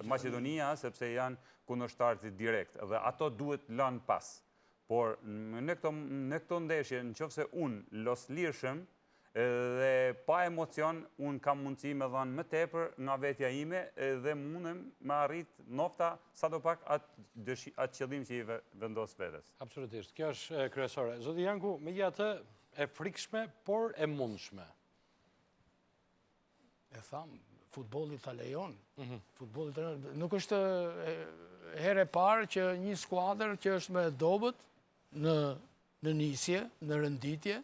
Maqedonia, sepse janë kundërshtarë direkt dhe ato duhet lënë pas. Por në këto ndeshje, nëse unë loslirshëm dhe pa emocion, unë kam mundësi me dhanë më tepër nga vetja ime dhe mundem me arrit nofta sa do pak atë qëllim që i vendos vetes.
Absolutisht, kjo është kryesore. Zoti Janku, megjithatë e frikshme, por e mundshme.
E tham, futbolli ta lejon. Nuk është herë e parë që një skuadër që është me dobët në nisje, në rënditje,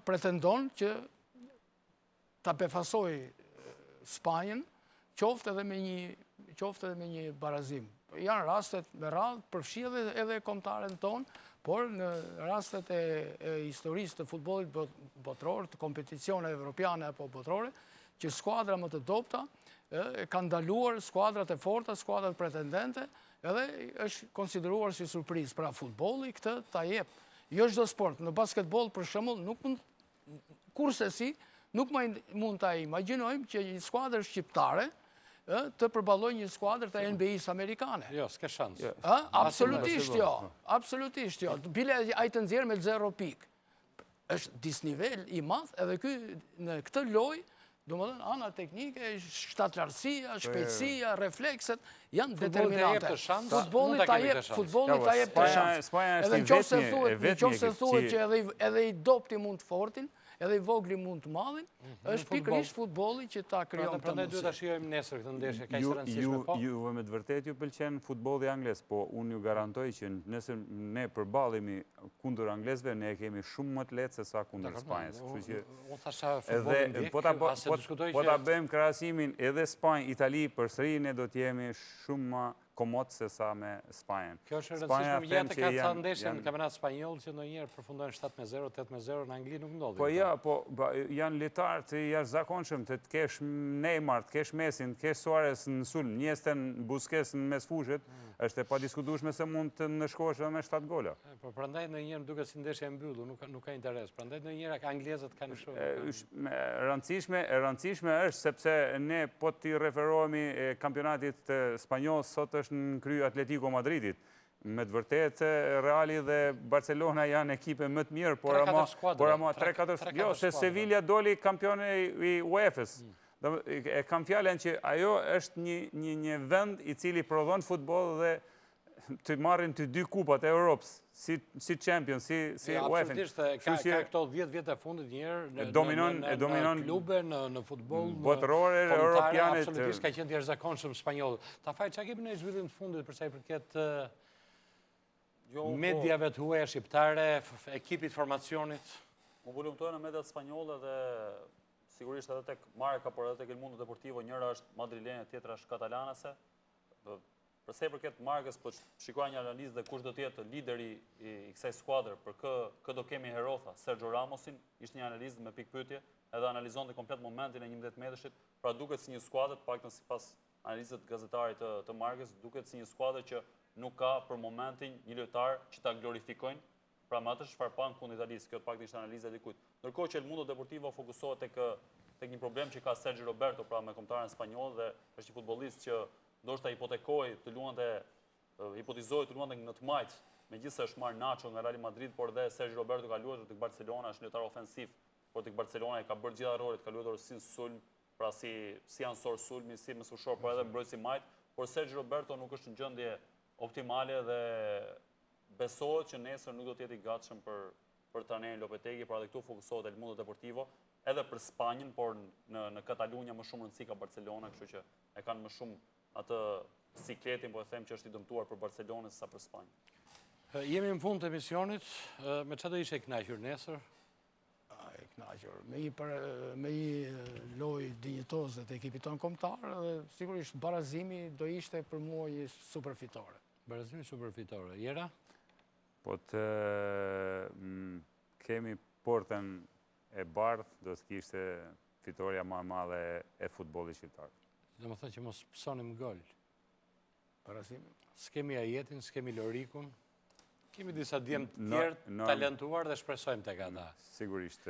pretendon që ta befasoj Spanjën, qoftë edhe me një barazim. Janë rastet me radhë, përfshi edhe kombëtaren tonë, por në rastet e historisë të futbollit botëror, të kompeticioneve evropiane apo botërore, që skuadra më të dobta kanë ndaluar skuadrat e forta, skuadrat pretendente, edhe është konsideruar si surprizë. Pra futbolli këtë ta jep. Jo çdo sport. Në basketbol, për shembull, nuk mund, kurse si, nuk mund ta imagjinojmë që një skuadër shqiptare të përballojë një skuadër të NBA-s amerikane.
Jo, s'ka shans.
Absolutisht jo. Absolutisht jo. Bile ai të nxjerr me 0 pikë. Është disnivel i madh edhe ky në këtë lojë. Domethënë, ana teknike, shtatlarësia, shpejtësia, reflekset janë determinante. Futbolli ta jep të shans. Edhe nëse thuhet që edhe i dopti mund të fortin, edhe i vogli mund të madhin, është pikërisht futbolli që ta krijon këtë
Prandaj duhet ta
mundësi.
shijojmë nesër këtë ndeshje kaq të rëndësishme, po.
Juve me të vërtet ju pëlqen futbolli angles, po unë ju garantoj që nëse ne përballemi kundër anglezëve, ne kemi shumë më të lehtë se sa kundër Spanjës. Kështu që
Unë thasha futbolli ndjek,
po ta bëjmë krahasimin edhe Spanjë, Itali, përsëri ne do të jemi shumë më komod se sa me Spanjën.
Kjo është e rëndësishme, ja të ka ca ndeshje në kampionat spanjoll që ndonjëherë përfundojnë 7-0, 8-0, në Angli nuk ndodhi.
Po ja, po janë lojtarë të jashtëzakonshëm, të kesh Neymar, të kesh Messi, të kesh Suarez në sulm, Iniestën, Busquets në mes fushit, është e padiskutueshme se mund të ndëshkohesh edhe me 7 gola.
Po prandaj ndonjëherë më duket si ndeshje e mbyllur, nuk ka interes. Prandaj ndonjëherë anglezët kanë shumë.
E rëndësishme është sepse ne po t'i referohemi kampionatit spanjoll sot është në krye Atletico Madridit. Me të vërtet, Reali dhe Barcelona janë ekipe më të mirë, por ama 3-4, jo, se Sevilla doli kampione i UEFA-s. E kam fjallën që ajo është një vend i cili prodhon futboll dhe të marrin të 2 kupat e Europës, si Champions, si UEFA.
Absolutisht, ka këto 10 vjet e fundit njëherë
dominon
klube, në futboll,
botërore, europiane.
Absolutisht ka qenë jashtëzakonshëm spanjoll. Ta faj, çka kemi në zhvillim të fundit për sa i përket mediave të huaja shqiptare, ekipit formacionit?
Më volumtojnë në mediat spanjolle dhe sigurisht edhe tek Marca, por edhe tek El Mundo Deportivo, njëra është madrilene, tjetra është katalanase. Përse i përket Markës, po shikoj një analizë dhe kush do të jetë lideri i kësaj skuadër, për kë do kemi herotha, Sergio Ramosin, ishte një analizë me pikpyetje, edhe analizonte komplet momentin e 11 metëshit, pra duket si një skuadër, paktën sipas analizët gazetarit të Markës, duket si një skuadër që nuk ka për momentin një lojtar që ta glorifikojnë, pra me atë çfarë pan kundër Italisë, kjo paktën ishte analiza e dikujt. Ndërkohë që El Mundo Deportivo fokusohet tek një problem që ka Sergio Roberto, pra me kombëtarin spanjoll, dhe është një futbollist që ndoshta hipotizoi të luante në të majt, megjithëse është marrë Nacho nga Real Madrid, por dhe Sergio Roberto ka luajtur tek Barcelona, është lojtar ofensiv, por tek Barcelona i ka bërë gjitha rolet, ka luajtur si sulm, pra si ansor sulmi, si mësueshor, por edhe mbrojtës i majt, por Sergio Roberto nuk është në gjendje optimale dhe besohet që nesër nuk do të jetë i gatshëm për trajnerin Lopetegui, pra dhe këtu fokusohet El Mundo Deportivo, edhe për Spanjën, por në Katalunja më shumë rëndësi ka Barcelona, kështu që e kanë më shumë atë sikletin, po e them që është i dëmtuar për Barcelonën sa për Spanjën.
Jemi në fund të emisionit, me çfarë do ishe kënaqur nesër?
E kënaqur, me një lojë dinjitoze të ekipit tonë kombëtar, dhe sigurisht barazimi do ishte për mua një superfitore.
Barazimi superfitore. Jera?
Po të kemi portën e bardhë, do të kishte fitoria më e madhe e futbollit shqiptar.
Dhe më thënë që mos pësonim gol.
Barazimi.
S'kemi Ajetin, s'kemi Lorikun, kemi disa djemë të tjerë talentuar dhe shpresojmë tek ata.
Sigurisht.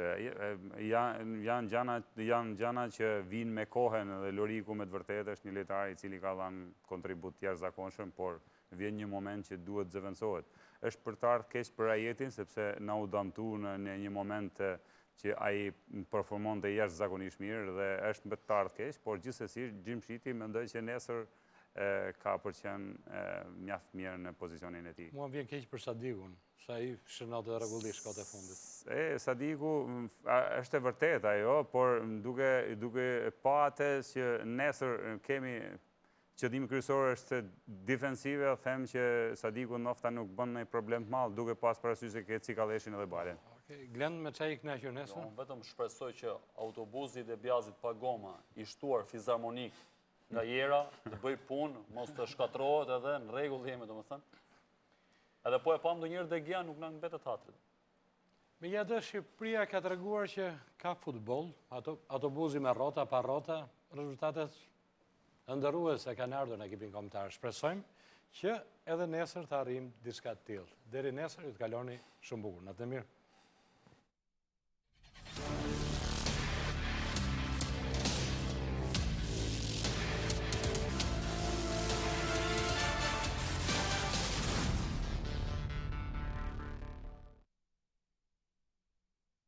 Janë gjana që vinë me kohën dhe Loriku me të vërtetë është një lojtar i cili ka dhënë kontribut të jashtëzakonshëm, por vjen një moment që duhet zëvendësohet. Është për të ardhur keq për Ajetin, sepse na u damtu në një moment që ai performon të jashtëzakonisht mirë dhe është më të ardhur keq, por gjithsesi Gjimshiti mendoj që nesër ka përqenë mjaft mirë në pozicionin e tij.
Mua vjen keq për Sadikun, sa ai shënote rregullisht kohët e fundit.
Sadiku është e vërtetë ajo, por duke pa atë që nesër kemi qëllimi kryesor është defensive, them që Sadiku nofta nuk bën ndonjë problem të madh, duke pas parasysh se ke Cikaleshin edhe Balen.
Glen, me çfarë i kënaqur nesër?
Unë vetëm shpresoj që autobusi i Debiazit pa goma, i shtuar fizarmonik nga Jera, të bëj punë, mos të shkatrohet edhe në rregull jemi, domethënë. Edhe po e pam ndonjëherë Degia nuk na mbetet hatrit.
Megjithatë, Shqipëria ka treguar që ka futboll, autobusi me rrota pa rrota, rezultatet ndërruese kanë ardhur në ekipin kombëtar. Shpresojmë që edhe nesër të arrijmë diçka të tillë. Deri nesër ju të kaloni shumë bukur. Natë mirë.